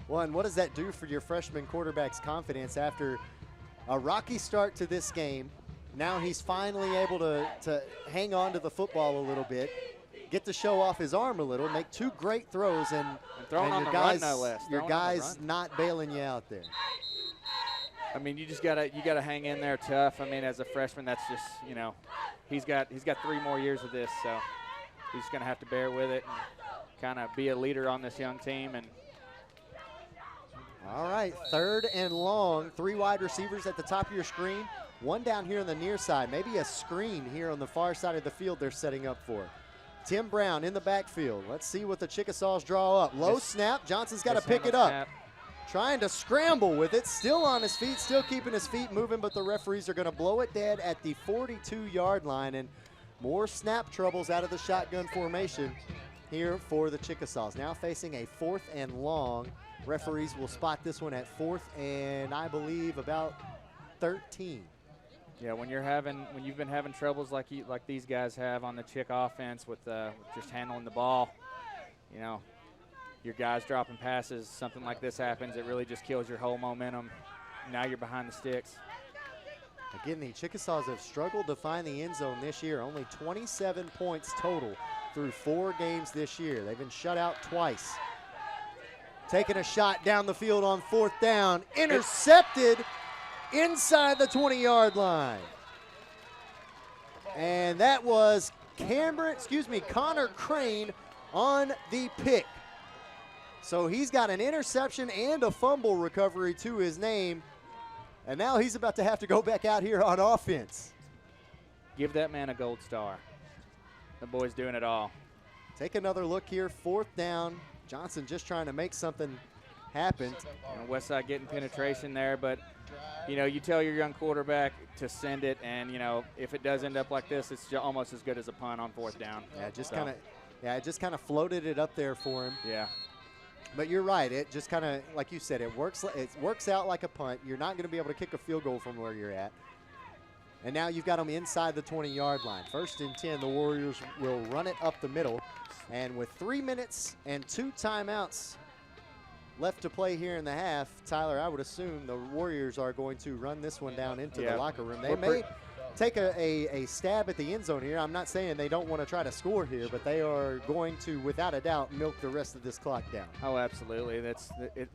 Well, and what does that do for your freshman quarterback's confidence after a rocky start to this game? Now he's finally able to hang on to the football a little bit, get to show off his arm a little, make 2 great throws, and throwing on the run, no less. Your guys not bailing you out there. I mean, you gotta hang in there tough. I mean, as a freshman, that's just, he's got 3 more years of this, so he's gonna have to bear with it and kind of be a leader on this young team. And all right, 3rd and long, 3 wide receivers at the top of your screen, 1 down here on the near side, maybe a screen here on the far side of the field they're setting up for. Tim Brown in the backfield. Let's see what the Chickasaws draw up. Low snap, Johnson's got to pick it up. Snap. Trying to scramble with it, still on his feet, still keeping his feet moving, but the referees are going to blow it dead at the 42-yard line, and more snap troubles out of the shotgun formation here for the Chickasaws. Now facing a 4th and long. Referees will spot this one at 4th and I believe about 13. Yeah, when you've been having troubles like these guys have on the Chick offense with just handling the ball, your guys dropping passes, something like this happens, it really just kills your whole momentum. Now you're behind the sticks. Again, the Chickasaws have struggled to find the end zone this year. Only 27 points total through 4 games this year. They've been shut out twice. Taking a shot down the field on 4th down. Intercepted inside the 20-yard line. And that was Connor Crane on the pick. So he's got an interception and a fumble recovery to his name. And now he's about to have to go back out here on offense. Give that man a gold star. The boy's doing it all. Take another look here, 4th down. Johnson just trying to make something happen. Westside getting penetration there, but you tell your young quarterback to send it, and if it does end up like this, it's almost as good as a punt on 4th down. Yeah, it just kind of floated it up there for him. Yeah. But you're right. It just kind of, like you said, it works out like a punt. You're not going to be able to kick a field goal from where you're at. And now you've got them inside the 20-yard line. 1st and 10, the Warriors will run it up the middle. And with 3 minutes and 2 timeouts left to play here in the half, Tyler, I would assume the Warriors are going to run this one down into the locker room. They may take a stab at the end zone here. I'm not saying they don't want to try to score here, but they are going to, without a doubt, milk the rest of this clock down. Oh, absolutely.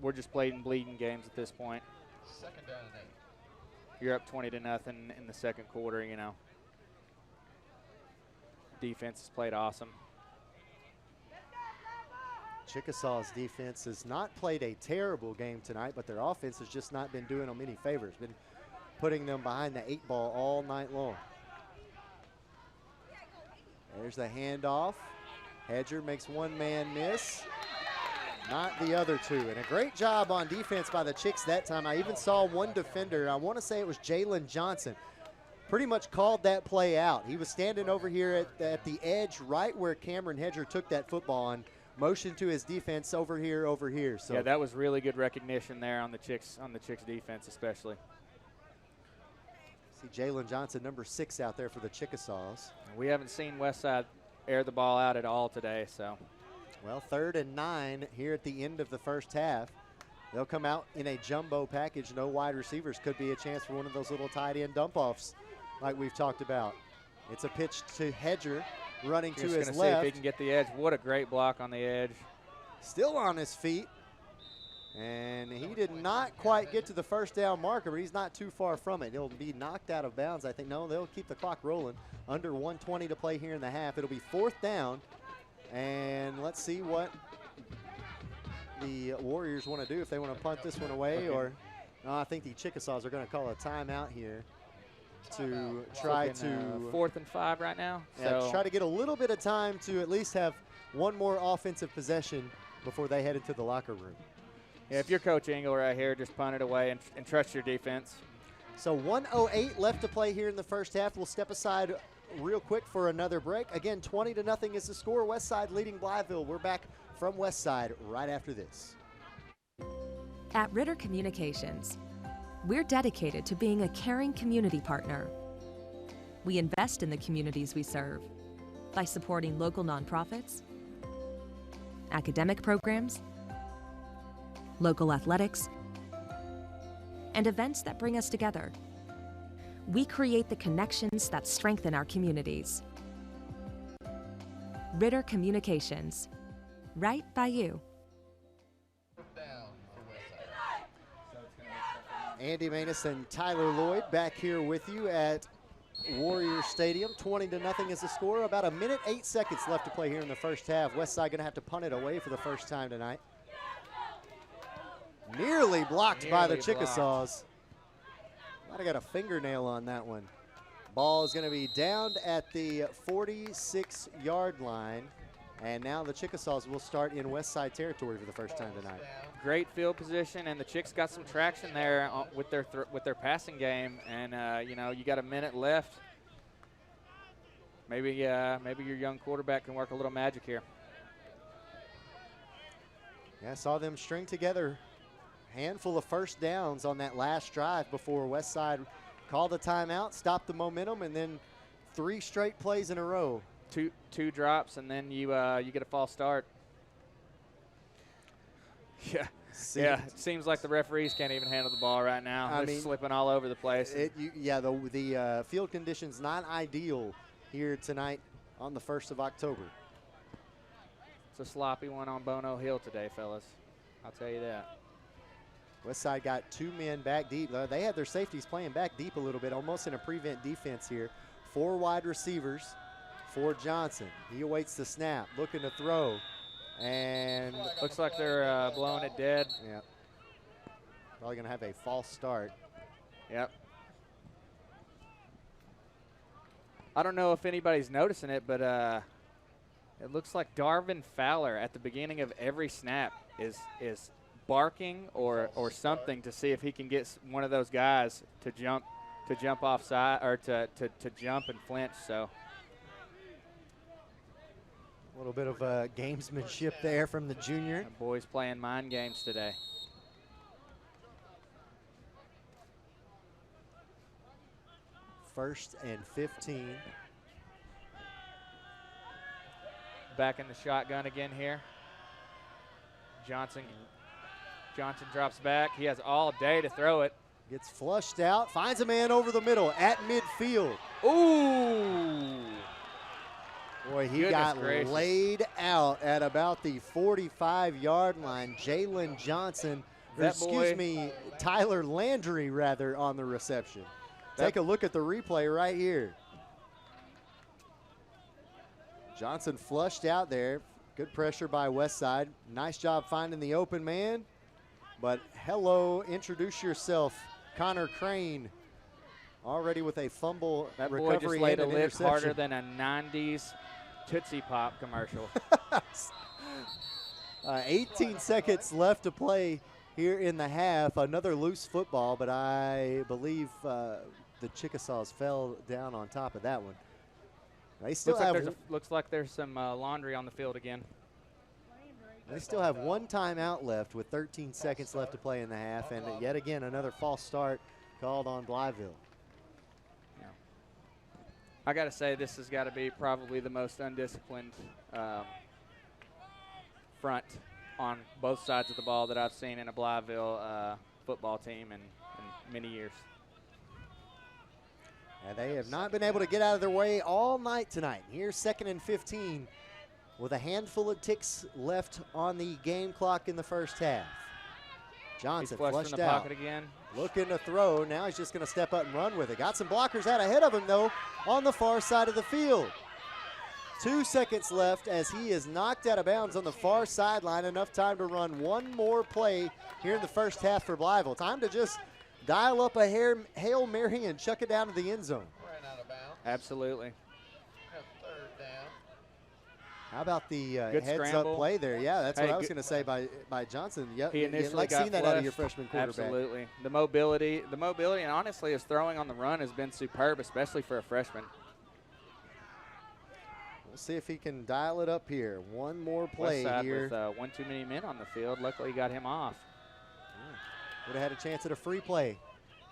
We're just playing bleeding games at this point. 2nd down and 8. You're up 20-0 in the 2nd quarter, Defense has played awesome. Chickasaws defense has not played a terrible game tonight, but their offense has just not been doing them any favors. Been putting them behind the 8 ball all night long. There's the handoff. Hedger makes one man miss, not the other 2. And a great job on defense by the Chicks that time. I even saw one defender, I want to say it was Jalen Johnson, pretty much called that play out. He was standing over here at the edge right where Cameron Hedger took that football and motion to his defense over here. So yeah, that was really good recognition there on the Chicks defense especially. See Jalen Johnson, number 6 out there for the Chickasaws. We haven't seen Westside air the ball out at all today, so. Well, 3rd and 9 here at the end of the 1st half. They'll come out in a jumbo package, no wide receivers. Could be a chance for one of those little tight end dump-offs like we've talked about. It's a pitch to Hedger, running to his left. See if he can get the edge. What a great block on the edge. Still on his feet. And he did not quite get to the 1st down marker, but he's not too far from it. He'll be knocked out of bounds, I think. No, they'll keep the clock rolling. Under 1:20 to play here in the half. It'll be 4th down. And let's see what the Warriors want to do, if they want to punt this one away or no. I think the Chickasaws are going to call a timeout here to try to 4th and 5 right now. Yeah, so try to get a little bit of time to at least have one more offensive possession before they head into the locker room. Yeah, if you're Coach Engel right here, just punt it away and trust your defense. So 1:08 left to play here in the 1st half. We'll step aside real quick for another break. Again, 20-0 is the score. Westside leading Blytheville. We're back from Westside right after this. At Ritter Communications, we're dedicated to being a caring community partner. We invest in the communities we serve by supporting local nonprofits, academic programs, local athletics, and events that bring us together. We create the connections that strengthen our communities. Ritter Communications, right by you. Andy Manus and Tyler Lloyd back here with you at Warrior Stadium. 20-0 is the score. About 1 minute, 8 seconds left to play here in the 1st half. Westside gonna have to punt it away for the first time tonight. Nearly blocked by the Chickasaws. Might have got a fingernail on that one. Ball is gonna be downed at the 46-yard line. And now the Chickasaws will start in Westside territory for the first time tonight. Great field position, and the Chicks got some traction there with their passing game. And you got 1 minute left. Maybe your young quarterback can work a little magic here. Yeah, I saw them string together a handful of 1st downs on that last drive before Westside called a timeout, stopped the momentum, and then 3 straight plays in a row. Two drops, and then you get a false start. Yeah. Yeah, it seems like the referees can't even handle the ball right now. They're slipping all over the place. The field conditions not ideal here tonight on the 1st of October. It's a sloppy one on Bono Hill today, fellas. I'll tell you that. Westside got 2 men back deep. They had their safeties playing back deep a little bit, almost in a prevent defense here. 4 wide receivers for Johnson. He awaits the snap, looking to throw. And looks like they're blowing it dead. Yep. Probably going to have a false start. Yep. I don't know if anybody's noticing it, but it looks like Darvin Fowler at the beginning of every snap is barking or something to see if he can get one of those guys to jump offside or to jump and flinch. So. A little bit of gamesmanship there from the junior. The boys playing mind games today. First and 15. Back in the shotgun again here. Johnson drops back. He has all day to throw it. Gets flushed out, finds a man over the middle at midfield. Ooh! Boy, he got laid out at about the 45-yard line. Jalen Johnson, Tyler Landry, rather, on the reception. Take a look at the replay right here. Johnson flushed out there. Good pressure by Westside. Nice job finding the open man. But hello, introduce yourself, Connor Crane. Already with a fumble recovery. That boy just laid a lift interception. harder than a 90s Tootsie Pop commercial. 18 seconds left to play here in the half. Another loose football, but I believe the Chickasaws fell down on top of that one. They still looks like there's some laundry on the field again. They still have 1 timeout left with 13 seconds left to play in the half, and yet again another false start called on Blytheville. I got to say, this has got to be probably the most undisciplined front on both sides of the ball that I've seen in a Blytheville football team in many years. And they have not been able to get out of their way all night tonight. Here's 2nd and 15 with a handful of ticks left on the game clock in the first half. Johnson flushed in the out. Pocket again. Looking to throw. Now he's just going to step up and run with it. Got some blockers out ahead of him, though, on the far side of the field. 2 seconds left as he is knocked out of bounds on the far sideline. Enough time to run one more play here in the first half for Blytheville. Time to just dial up a Hail Mary and chuck it down to the end zone. Ran out of bounds. Absolutely. Third down. How about the scramble. heads-up play there? Yeah, that's what I was going to say by Johnson. Yep, he initially like got seeing that out of your freshman quarterback. Absolutely. The mobility, and honestly, his throwing on the run has been superb, especially for a freshman. We'll see if he can dial it up here. One more play Westside here. with one too many men on the field. Luckily, he got him off. Would have had a chance at a free play.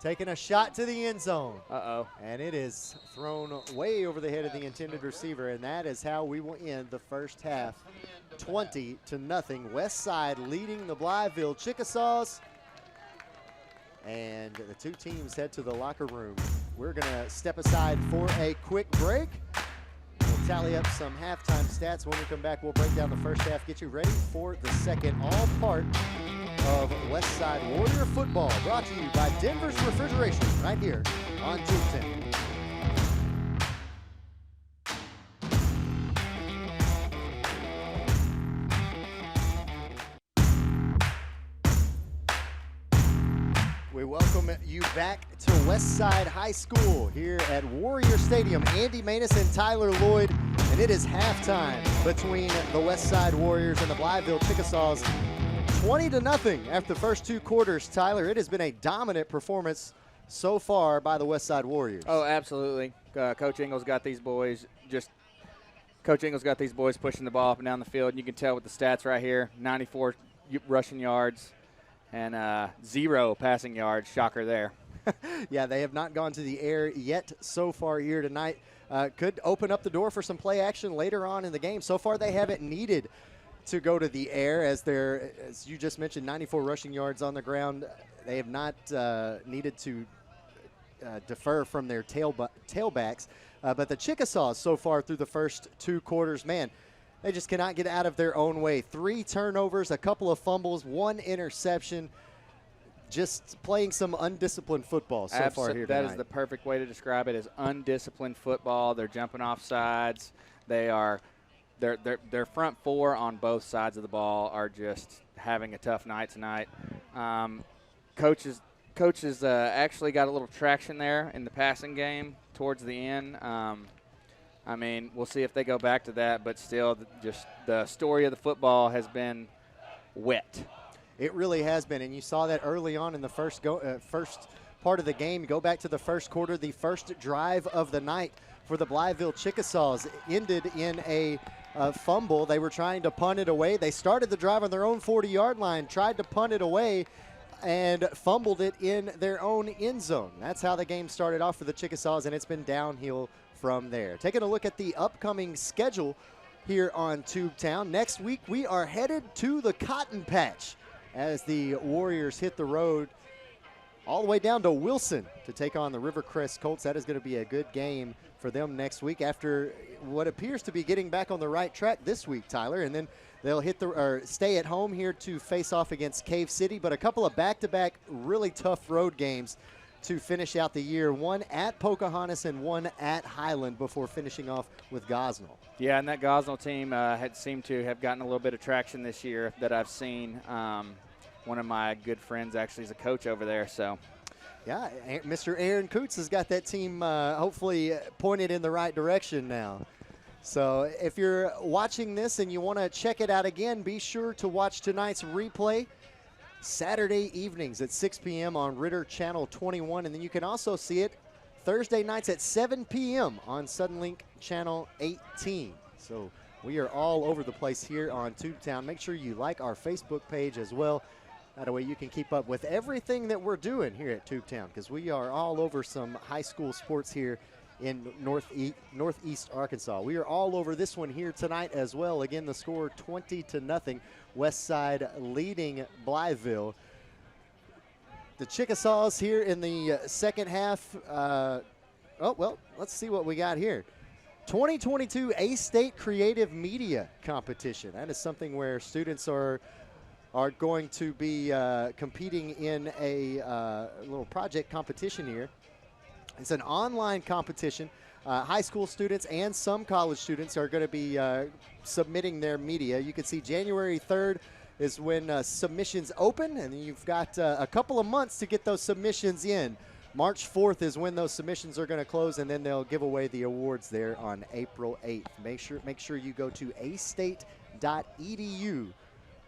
Taking a shot to the end zone. Uh-oh. And it is thrown way over the head of the intended receiver, and that is how we will end the first half. 20-0. Westside leading the Blytheville Chickasaws. And the two teams head to the locker room. We're going to step aside for a quick break. We'll tally up some halftime stats. When we come back, we'll break down the first half, get you ready for the second, all part of Westside Warrior football, brought to you by Denver's Refrigeration, right here on Tubetown. We welcome you back to Westside High School here at Warrior Stadium. Andy Manus and Tyler Lloyd, and it is halftime between the Westside Warriors and the Blytheville Chickasaws. 20-0 after the first 2 quarters. Tyler, it has been a dominant performance so far by the Westside Warriors. Oh, absolutely. Coach Ingles got these boys pushing the ball up and down the field. And you can tell with the stats right here, 94 rushing yards and 0 passing yards. Shocker there. Yeah, they have not gone to the air yet so far here tonight. Could open up the door for some play action later on in the game. So far, they haven't needed to go to the air as you just mentioned, 94 rushing yards on the ground. They have not needed to defer from their tailbacks. But the Chickasaws so far through the first 2 quarters, man, they just cannot get out of their own way. 3 turnovers, a couple of fumbles, 1 interception. Just playing some undisciplined football so far here tonight. That is the perfect way to describe it, is undisciplined football. They're jumping off sides. Their front 4 on both sides of the ball are just having a tough night tonight. Coaches actually got a little traction there in the passing game towards the end. I mean, we'll see if they go back to that, but still, just the story of the football has been wet. It really has been, and you saw that early on in the first part of the game. Go back to the first quarter, the first drive of the night for the Blytheville Chickasaws ended in a fumble. They were trying to punt it away. They started the drive on their own 40-yard line, tried to punt it away, and fumbled it in their own end zone. That's how the game started off for the Chickasaws, and it's been downhill from there. Taking a look at the upcoming schedule here on Tubetown. Next week, we are headed to the Cotton Patch as the Warriors hit the road all the way down to Wilson to take on the Rivercrest Colts. That is going to be a good game for them next week after what appears to be getting back on the right track this week, Tyler. And then they'll stay at home here to face off against Cave City, but a couple of back-to-back really tough road games to finish out the year, one at Pocahontas and one at Highland before finishing off with Gosnell. Yeah, and that Gosnell team had seemed to have gotten a little bit of traction this year that I've seen. One of my good friends actually is a coach over there, so. Yeah, Mr. Aaron Coots has got that team hopefully pointed in the right direction now. So if you're watching this and you want to check it out again, be sure to watch tonight's replay Saturday evenings at 6 p.m. on Ritter Channel 21. And then you can also see it Thursday nights at 7 p.m. on Suddenlink Channel 18. So we are all over the place here on Tubetown. Make sure you like our Facebook page as well. That way you can keep up with everything that we're doing here at Tubetown, because we are all over some high school sports here in northeast Arkansas. We are all over this one here tonight as well. Again, the score 20-0. Westside leading Blytheville. The Chickasaws here in the second half. Let's see what we got here. 2022 A-State Creative Media Competition. That is something where students are going to be competing in a little project competition here. It's an online competition. High school students and some college students are going to be submitting their media. You can see January 3rd is when submissions open, and you've got a couple of months to get those submissions in. March 4th is when those submissions are going to close, and then they'll give away the awards there on April 8th. Make sure you go to astate.edu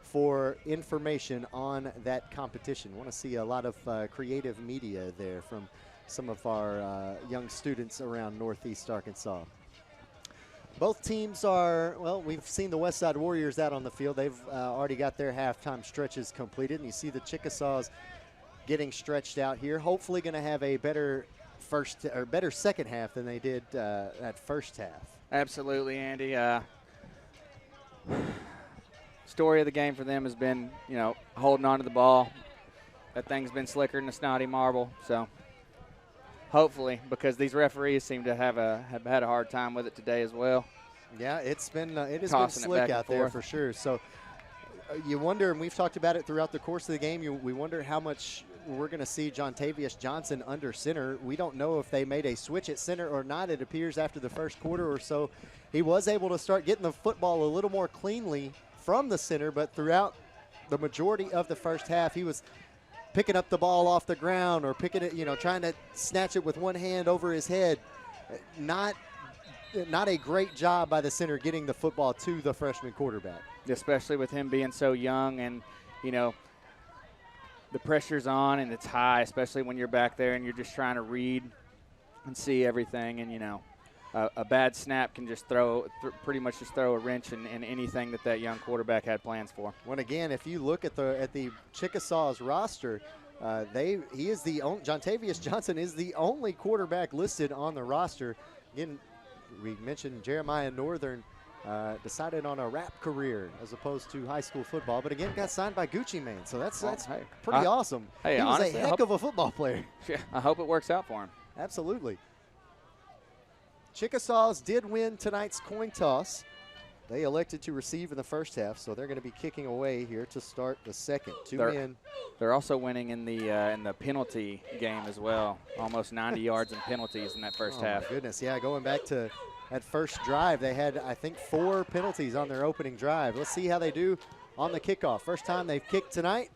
for information on that competition. Want to see a lot of creative media there from some of our young students around northeast Arkansas. Both teams are, we've seen the Westside Warriors out on the field. They've already got their halftime stretches completed, and you see the Chickasaws getting stretched out here. Hopefully going to have a better second half than they did that first half. Absolutely, Andy. Story of the game for them has been, holding on to the ball. That thing's been slicker than a snotty marble. So hopefully, because these referees seem to have had a hard time with it today as well. Yeah, it has been slick out there for sure. So you wonder, and we've talked about it throughout the course of the game, we wonder how much we're going to see Jontavius Johnson under center. We don't know if they made a switch at center or not. It appears after the first quarter or so, he was able to start getting the football a little more cleanly from the center, but throughout the majority of the first half, he was picking up the ball off the ground or picking it, trying to snatch it with one hand over his head. Not a great job by the center getting the football to the freshman quarterback. Especially with him being so young, and, the pressure's on and it's high, especially when you're back there and you're just trying to read and see everything. And, a bad snap can just pretty much throw a wrench in anything that young quarterback had plans for. When again, if you look at the Chickasaws roster, Jontavius Johnson is the only quarterback listed on the roster. Again, we mentioned Jeremiah Northern decided on a rap career as opposed to high school football, but again got signed by Gucci Mane, so that's pretty awesome. Hey, he was honestly, a heck of a football player. Yeah, I hope it works out for him. Absolutely. Chickasaws did win tonight's coin toss. They elected to receive in the first half, so they're going to be kicking away here to start the second. They're also winning in the penalty game as well. Almost 90 yards in penalties in that first half. Oh, my goodness. Yeah, going back to that first drive, they had, I think, 4 penalties on their opening drive. Let's see how they do on the kickoff. First time they've kicked tonight.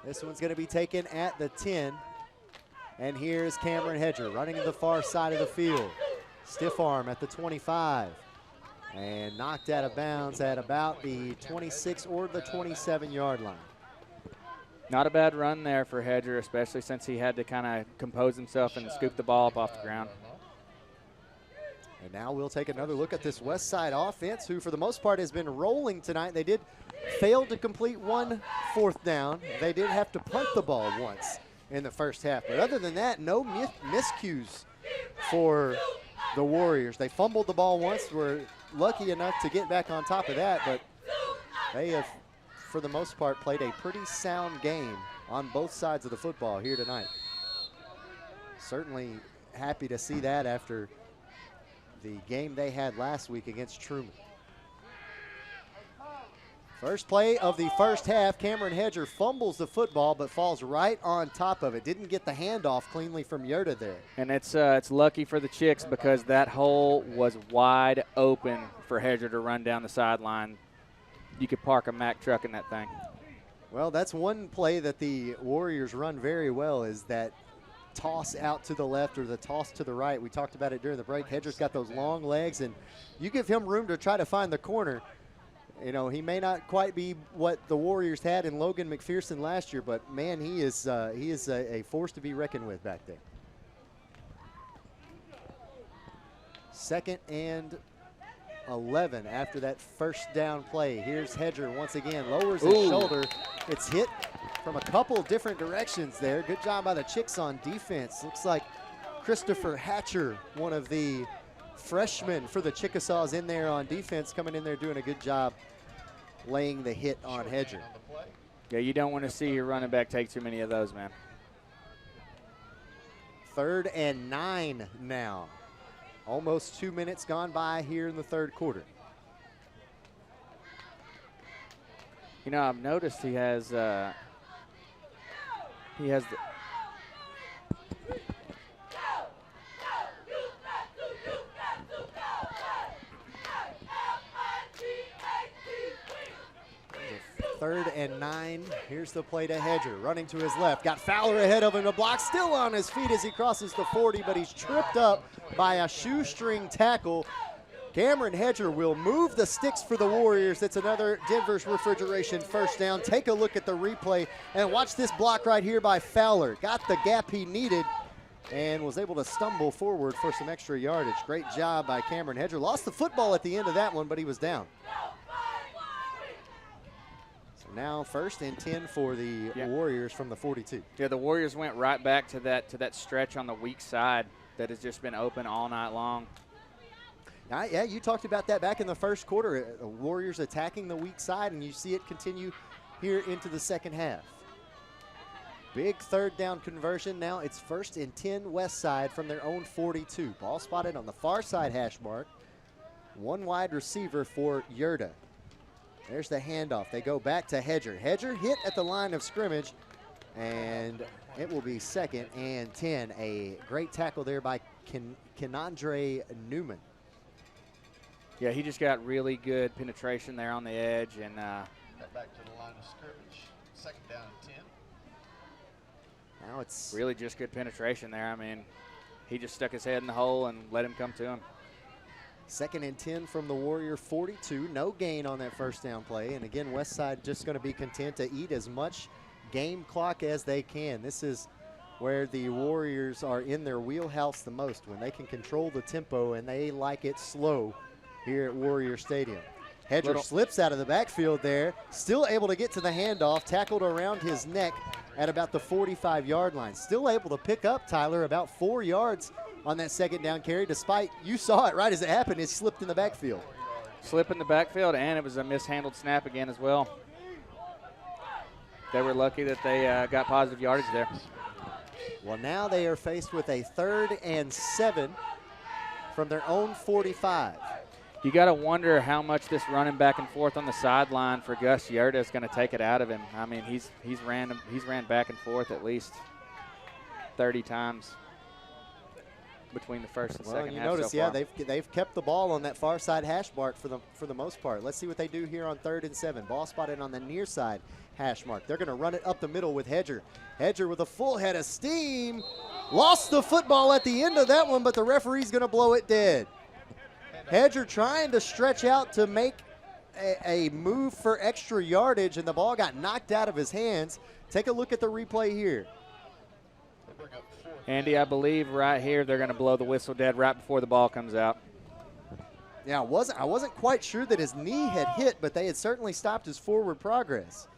This one's going to be taken at the 10. And here's Cameron Hedger running to the far side of the field. Stiff arm at the 25. And knocked out of bounds at about the 26 or the 27-yard line. Not a bad run there for Hedger, especially since he had to kind of compose himself and scoop the ball up off the ground. And now we'll take another look at this Westside offense, who for the most part has been rolling tonight. They did fail to complete 1 4th down. They did have to punt the ball once in the first half. But other than that, no miscues for the Warriors. They fumbled the ball once, were lucky enough to get back on top of that, but they have, for the most part, played a pretty sound game on both sides of the football here tonight. Certainly happy to see that after the game they had last week against Truman. First play of the first half, Cameron Hedger fumbles the football but falls right on top of it. Didn't get the handoff cleanly from Yerta there. And it's lucky for the Chicks because that hole was wide open for Hedger to run down the sideline. You could park a Mack truck in that thing. Well, that's one play that the Warriors run very well, is that toss out to the left or the toss to the right. We talked about it during the break. Hedger's got those long legs, and you give him room to try to find the corner. You know, he may not quite be what the Warriors had in Logan McPherson last year, but man, he is a force to be reckoned with back there. 2nd and 11 after that first down play. Here's Hedger once again, lowers his shoulder. It's hit from a couple different directions there. Good job by the Chicks on defense. Looks like Christopher Hatcher, one of the freshmen for the Chickasaws in there on defense, coming in there doing a good job laying the hit on Hedger. Yeah, you don't want to see your running back take too many of those, man. 3rd and 9 now. Almost 2 minutes gone by here in the third quarter. You know, I've noticed he has the Third and 9. Here's the play to Hedger, running to his left. Got Fowler ahead of him. The block still on his feet as he crosses the 40, but he's tripped up by a shoestring tackle. Cameron Hedger will move the sticks for the Warriors. That's another Denver's Refrigeration first down. Take a look at the replay and watch this block right here by Fowler. Got the gap he needed and was able to stumble forward for some extra yardage. Great job by Cameron Hedger. Lost the football at the end of that one, but he was down. Now 1st and 10 for the Warriors from the 42. Yeah, the Warriors went right back to that stretch on the weak side that has just been open all night long. Yeah, you talked about that back in the first quarter. The Warriors attacking the weak side, and you see it continue here into the second half. Big 3rd down conversion. Now it's 1st and 10 Westside from their own 42. Ball spotted on the far side hash mark. One wide receiver for Yerta. There's the handoff. They go back to Hedger. Hedger hit at the line of scrimmage, and it will be 2nd and 10. A great tackle there by Kenandre Newman. Yeah, he just got really good penetration there on the edge. And back to the line of scrimmage. 2nd down and 10. Now it's really just good penetration there. I mean, he just stuck his head in the hole and let him come to him. 2nd and 10 from the Warrior 42. No gain on that first down play. And again, Westside just going to be content to eat as much game clock as they can. This is where the Warriors are in their wheelhouse the most, when they can control the tempo and they like it slow here at Warrior Stadium. Hedger slips out of the backfield there, still able to get to the handoff, tackled around his neck at about the 45-yard line. Still able to pick up, Tyler, about 4 yards on that 2nd down carry, despite, you saw it right as it happened, it slipped in the backfield. slip in the backfield, and it was a mishandled snap again as well. They were lucky that they got positive yardage there. Well, now they are faced with a 3rd and 7 from their own 45. You got to wonder how much this running back and forth on the sideline for Gus Yerta is going to take it out of him. I mean, he's ran back and forth at least 30 times between the first and second half. Well, you notice, so far. they've kept the ball on that far side hash mark for the most part. Let's see what they do here on 3rd and 7. Ball spotted on the near side hash mark. They're going to run it up the middle with Hedger. Hedger with a full head of steam. Lost the football at the end of that one, but the referee's going to blow it dead. Hedger trying to stretch out to make a move for extra yardage, and the ball got knocked out of his hands. Take a look at the replay here. Andy, I believe right here they're going to blow the whistle dead right before the ball comes out. Yeah, I wasn't quite sure that his knee had hit, but they had certainly stopped his forward progress.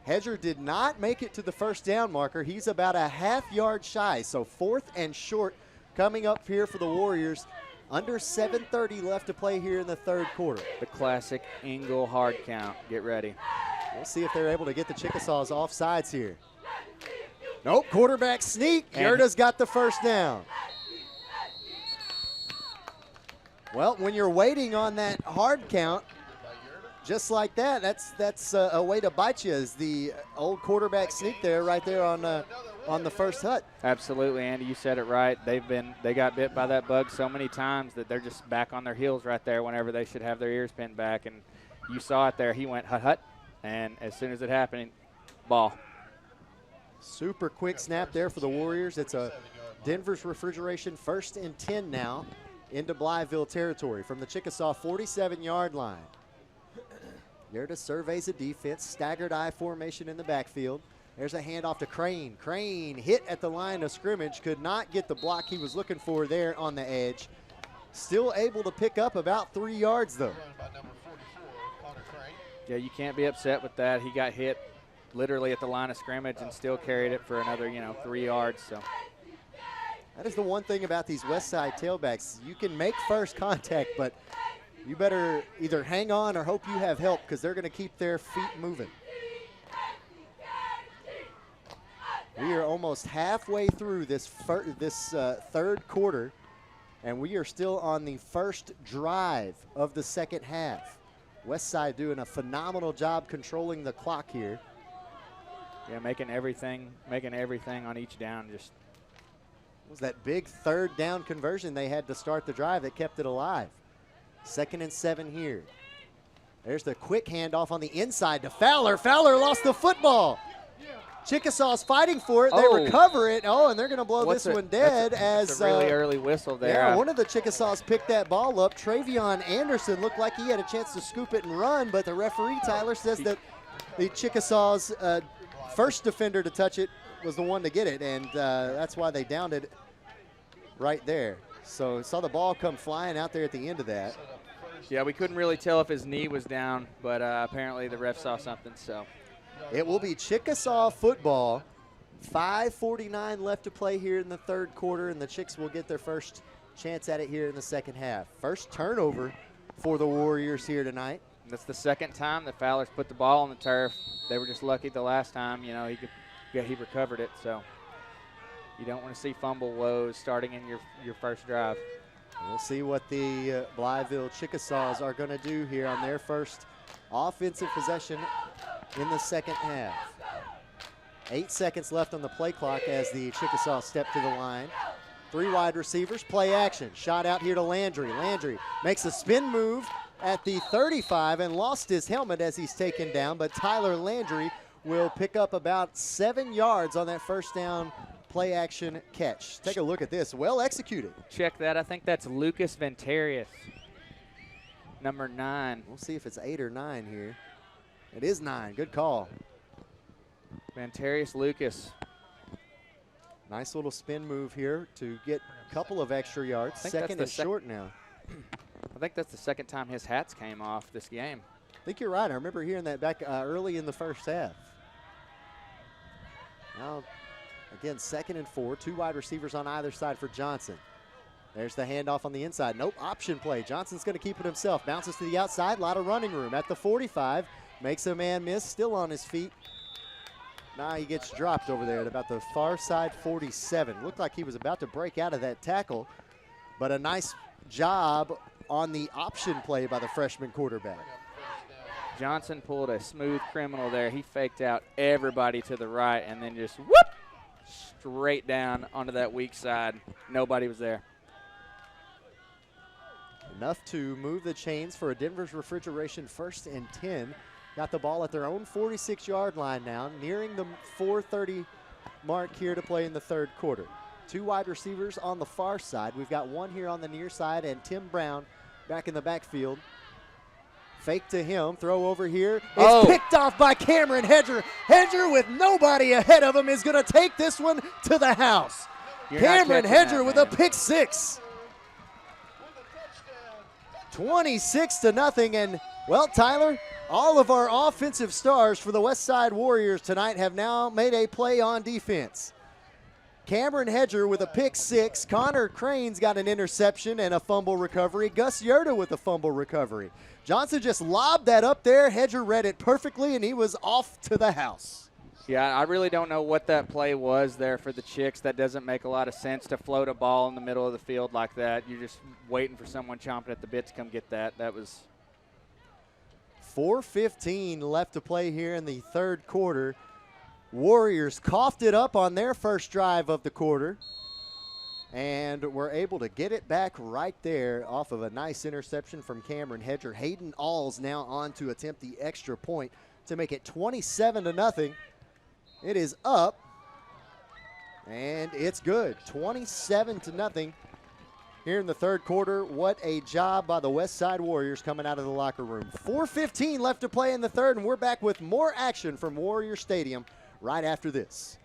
Hedger did not make it to the first down marker. He's about a half-yard shy, so 4th and short coming up here for the Warriors. Under 7:30 left to play here in the 3rd quarter. The classic Engel hard count. Get ready. We'll see if they're able to get the Chickasaws off sides here. Nope, quarterback sneak. Yerta's got the first down. Well, when you're waiting on that hard count, just like that, that's a way to bite you, is the old quarterback sneak there, right there on the first hut. Absolutely, Andy, you said it right. They got bit by that bug so many times that they're just back on their heels right there whenever they should have their ears pinned back. And you saw it there. He went hut hut, and as soon as it happened, ball. Super quick snap there for the Warriors. It's a Denver's Refrigeration 1st and 10 now into Blytheville territory from the Chickasaw 47-yard line. Yerta surveys the defense, staggered I formation in the backfield. There's a handoff to Crane. Crane hit at the line of scrimmage, could not get the block he was looking for there on the edge. Still able to pick up about 3 yards, though. Yeah, you can't be upset with that. He got hit literally at the line of scrimmage and still carried it for another, 3 yards. So that is the one thing about these Westside tailbacks. You can make first contact, but you better either hang on or hope you have help, because they're going to keep their feet moving. We are almost halfway through this 3rd quarter, and we are still on the first drive of the second half. Westside doing a phenomenal job controlling the clock here. Yeah, making everything on each down. Just was that big 3rd down conversion they had to start the drive that kept it alive. 2nd and 7 here. There's the quick handoff on the inside to Fowler. Fowler lost the football. Chickasaws fighting for it. They recover it. Oh, and they're going to blow this one dead. That's a really early whistle there. Yeah, one of the Chickasaws picked that ball up. Travion Anderson looked like he had a chance to scoop it and run, but the referee, Tyler, says that the Chickasaws' first defender to touch it was the one to get it, and that's why they downed it right there. So saw the ball come flying out there at the end of that. Yeah, we couldn't really tell if his knee was down, but apparently the ref saw something, so. It will be Chickasaw football. 5:49 left to play here in the 3rd quarter, and the Chicks will get their first chance at it here in the second half. First turnover for the Warriors here tonight. That's the 2nd time that Fowler's put the ball on the turf. They were just lucky the last time, he recovered it, so you don't want to see fumble woes starting in your first drive. We'll see what the Blytheville Chickasaws are going to do here on their first offensive possession in the second half. 8 seconds left on the play clock as the Chickasaws step to the line. 3 wide receivers, play action. Shot out here to Landry. Landry makes a spin move at the 35 and lost his helmet as he's taken down, but Tyler Landry will pick up about 7 yards on that first down play action catch. Take a look at this, well executed. Check that, I think that's Lucas Ventarius, number 9. We'll see if it's 8 or 9 here. It is 9, good call. Ventarius Lucas. Nice little spin move here to get a couple of extra yards. 2nd and short now. I think that's the 2nd time his hats came off this game. I think you're right. I remember hearing that back early in the first half. Now, again, 2nd and 4. 2 wide receivers on either side for Johnson. There's the handoff on the inside. Nope, option play. Johnson's going to keep it himself. Bounces to the outside. A lot of running room at the 45. Makes a man miss. Still on his feet. Now he gets dropped over there at about the far side 47. Looked like he was about to break out of that tackle, but a nice job on the option play by the freshman quarterback. Johnson pulled a smooth criminal there. He faked out everybody to the right and then just whoop, straight down onto that weak side. Nobody was there. Enough to move the chains for a Denver's Refrigeration 1st and 10. Got the ball at their own 46-yard line now, nearing the 4:30 mark here to play in the third quarter. 2 wide receivers on the far side. We've got one here on the near side, and Tim Brown back in the backfield. Fake to him, throw over here. It's picked off by Cameron Hedger. Hedger with nobody ahead of him is going to take this one to the house. Cameron Hedger with a pick six. 26-0, and well, Tyler, all of our offensive stars for the Westside Warriors tonight have now made a play on defense. Cameron Hedger with a pick six. Connor Crane's got an interception and a fumble recovery. Gus Yerta with a fumble recovery. Johnson just lobbed that up there. Hedger read it perfectly, and he was off to the house. Yeah, I really don't know what that play was there for the Chicks. That doesn't make a lot of sense to float a ball in the middle of the field like that. You're just waiting for someone chomping at the bit to come get that. That was 4:15 left to play here in the third quarter. Warriors coughed it up on their first drive of the quarter and were able to get it back right there off of a nice interception from Cameron Hedger. Hayden Alls now on to attempt the extra point to make it 27-0. It is up, and it's good. 27-0 here in the third quarter. What a job by the Westside Warriors coming out of the locker room. 4:15 left to play in the third, and we're back with more action from Warrior Stadium right after this.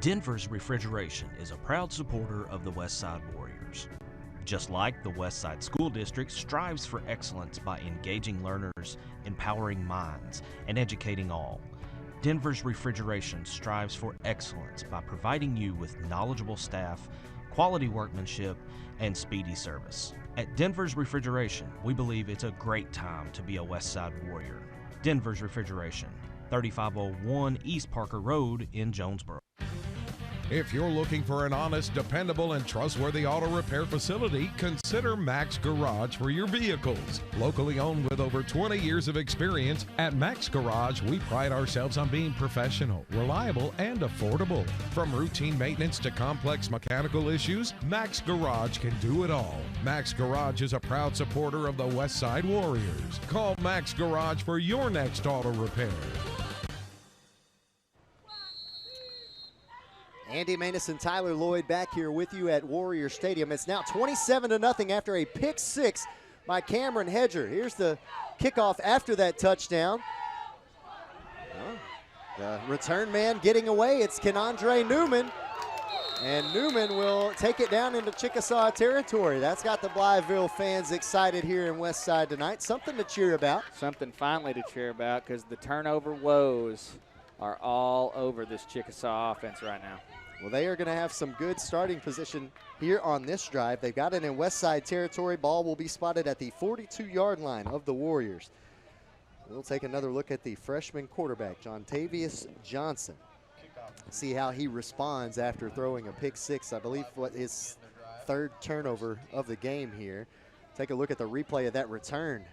Denver's Refrigeration is a proud supporter of the Westside Warriors. Just like the Westside School District strives for excellence by engaging learners, empowering minds, and educating all, Denver's Refrigeration strives for excellence by providing you with knowledgeable staff, quality workmanship, and speedy service. At Denver's Refrigeration, we believe it's a great time to be a Westside Warrior. Denver's Refrigeration, 3501 East Parker Road in Jonesboro. If you're looking for an honest, dependable, and trustworthy auto repair facility, consider Max Garage for your vehicles. Locally owned with over 20 years of experience, at Max Garage, we pride ourselves on being professional, reliable, and affordable. From routine maintenance to complex mechanical issues, Max Garage can do it all. Max Garage is a proud supporter of the Westside Warriors. Call Max Garage for your next auto repair. Andy Maness and Tyler Lloyd back here with you at Warrior Stadium. It's now 27-0 after a pick six by Cameron Hedger. Here's the kickoff after that touchdown. The return man getting away. It's Kenandre Newman. And Newman will take it down into Chickasaw territory. That's got the Blytheville fans excited here in Westside tonight. Something to cheer about. something finally to cheer about because the turnover woes are all over this Chickasaw offense right now. Well, they are going to have some good starting position here on this drive. They've got it in Westside territory. Ball will be spotted at the 42-yard line of the Warriors. We'll take another look at the freshman quarterback, Jontavius Johnson. See how he responds after throwing a pick six. I believe what his third turnover of the game here. Take a look at the replay of that return.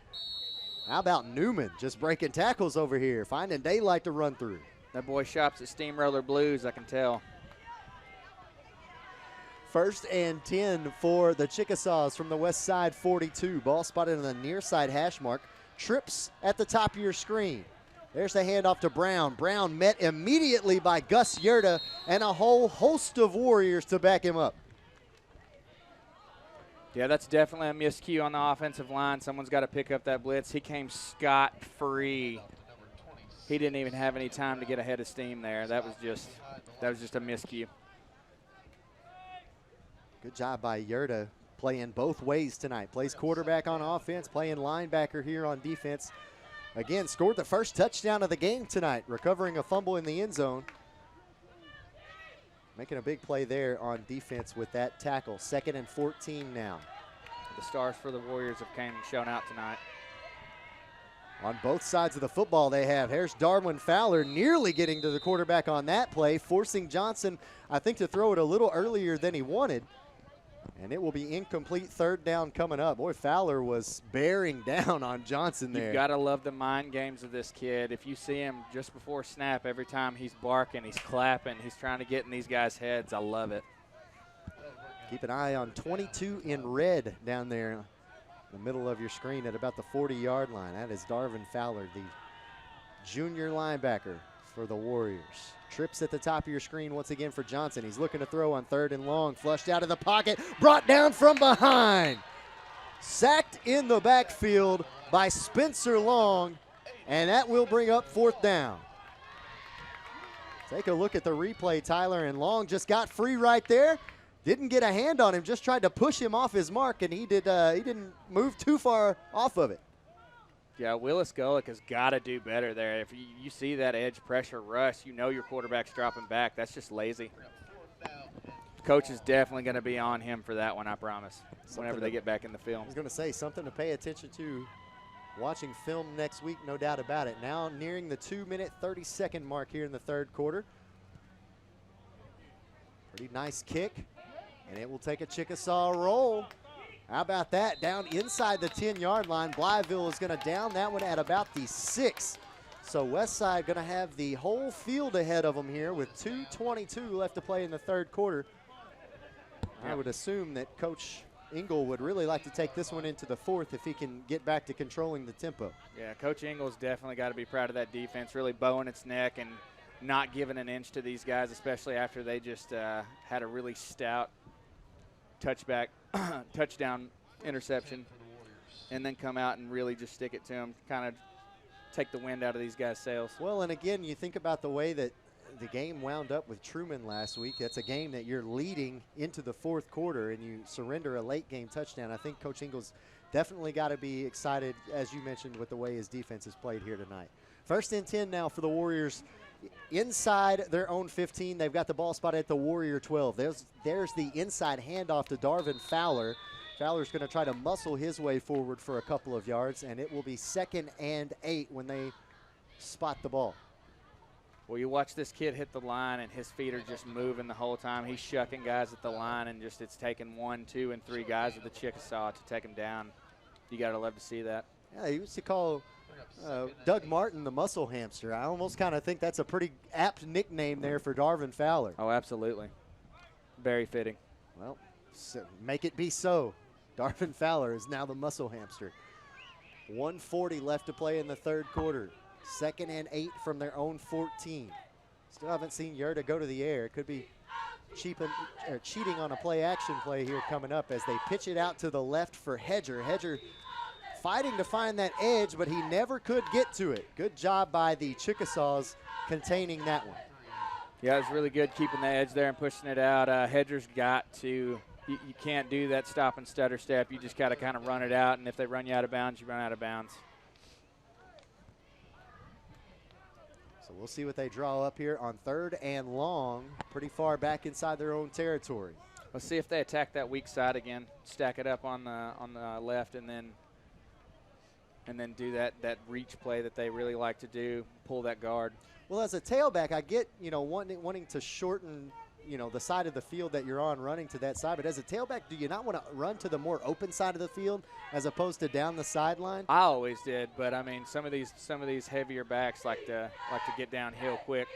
How about Newman just breaking tackles over here, finding daylight to run through. That boy shops at Steamroller Blues, I can tell. 1st and 10 for the Chickasaws from the west side 42. Ball spotted on the near side hash mark. Trips at the top of your screen. There's the handoff to Brown. Brown met immediately by Gus Yerta and a whole host of Warriors to back him up. Yeah, that's definitely a miscue on the offensive line. Someone's got to pick up that blitz. He came scot-free. He didn't even have any time to get ahead of steam there. That was just a miscue. Good job by Yerta playing both ways tonight. Plays quarterback on offense, playing linebacker here on defense. Again, scored the first touchdown of the game tonight, recovering a fumble in the end zone. Making a big play there on defense with that tackle. 2nd and 14 now. The stars for the Warriors have came and shown out tonight. On both sides of the football they have. Here's Darwin Fowler nearly getting to the quarterback on that play, forcing Johnson, I think, to throw it a little earlier than he wanted. And it will be incomplete. 3rd down coming up. Boy, Fowler was bearing down on Johnson there. You've got to love the mind games of this kid. If you see him just before snap, every time he's barking, he's clapping, he's trying to get in these guys' heads. I love it. Keep an eye on 22 in red down there in the middle of your screen at about the 40-yard line. That is Darvin Fowler, the junior linebacker for the Warriors. Trips at the top of your screen once again for Johnson. He's looking to throw on 3rd and long. Flushed out of the pocket. Brought down from behind. Sacked in the backfield by Spencer Long. And that will bring up 4th down. Take a look at the replay, Tyler. And Long just got free right there. Didn't get a hand on him. Just tried to push him off his mark. And he didn't move too far off of it. Yeah, Willis Golick has got to do better there. If you see that edge pressure rush, you know your quarterback's dropping back. That's just lazy. Coach is definitely going to be on him for that one, I promise, whenever they get back in the film. I was going to say something to pay attention to watching film next week, no doubt about it. Now nearing the 2-minute, 30-second mark here in the 3rd quarter. Pretty nice kick, and it will take a Chickasaw roll. How about that? Down inside the 10-yard line. Blytheville is going to down that one at about the 6. So Westside going to have the whole field ahead of them here with 2:22 left to play in the 3rd quarter. I would assume that Coach Engel would really like to take this one into the 4th if he can get back to controlling the tempo. Yeah, Coach Engel's definitely got to be proud of that defense, really bowing its neck and not giving an inch to these guys, especially after they just had a really stout touchdown interception, and then come out and really just stick it to them, kind of take the wind out of these guys' sails. Well, and again, you think about the way that the game wound up with Truman last week. That's a game that you're leading into the 4th quarter, and you surrender a late game touchdown. I think Coach Engel's definitely got to be excited, as you mentioned, with the way his defense has played here tonight. 1st and 10 now for the Warriors. Inside their own 15, they've got the ball spotted at the Warrior 12. There's the inside handoff to Darvin Fowler. Fowler's going to try to muscle his way forward for a couple of yards, and it will be 2nd and 8 when they spot the ball. Well, you watch this kid hit the line, and his feet are just moving the whole time. He's shucking guys at the line, and just it's taking 1, 2, and 3 guys of the Chickasaw to take him down. You got to love to see that. Yeah, he used to call Doug Martin the muscle hamster. I almost kind of think that's a pretty apt nickname there for Darvin Fowler. Oh, absolutely. Very fitting. Well, so make it be so. Darvin Fowler is now the muscle hamster. 1:40 left to play in the 3rd quarter. 2nd and 8 from their own 14. Still haven't seen Yerta go to the air. It could be cheating on a play-action play here coming up as they pitch it out to the left for Hedger. Hedger fighting to find that edge, but he never could get to it. Good job by the Chickasaws containing that one. Yeah, it was really good keeping the edge there and pushing it out. Hedger's got to you can't do that stop and stutter step. You just got to kind of run it out, and if they run you out of bounds, you run out of bounds. So we'll see what they draw up here on 3rd and long, pretty far back inside their own territory. Let's see if they attack that weak side again, stack it up on the left, and then do that reach play that they really like to do, pull that guard. Well, as a tailback, I get, wanting to shorten, the side of the field that you're on, running to that side. But as a tailback, do you not want to run to the more open side of the field as opposed to down the sideline? I always did, but I mean, some of these heavier backs like to get downhill quick.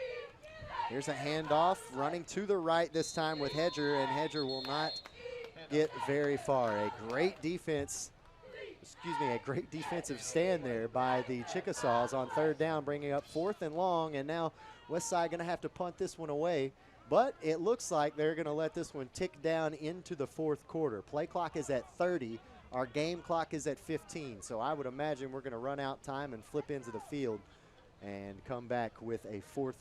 Here's a handoff, running to the right this time with Hedger, and Hedger will not get very far. A great defensive stand there by the Chickasaws on 3rd down, bringing up 4th and long, and now Westside going to have to punt this one away. But it looks like they're going to let this one tick down into the 4th quarter. Play clock is at 30. Our game clock is at 15. So I would imagine we're going to run out time and flip into the field and come back with a 4th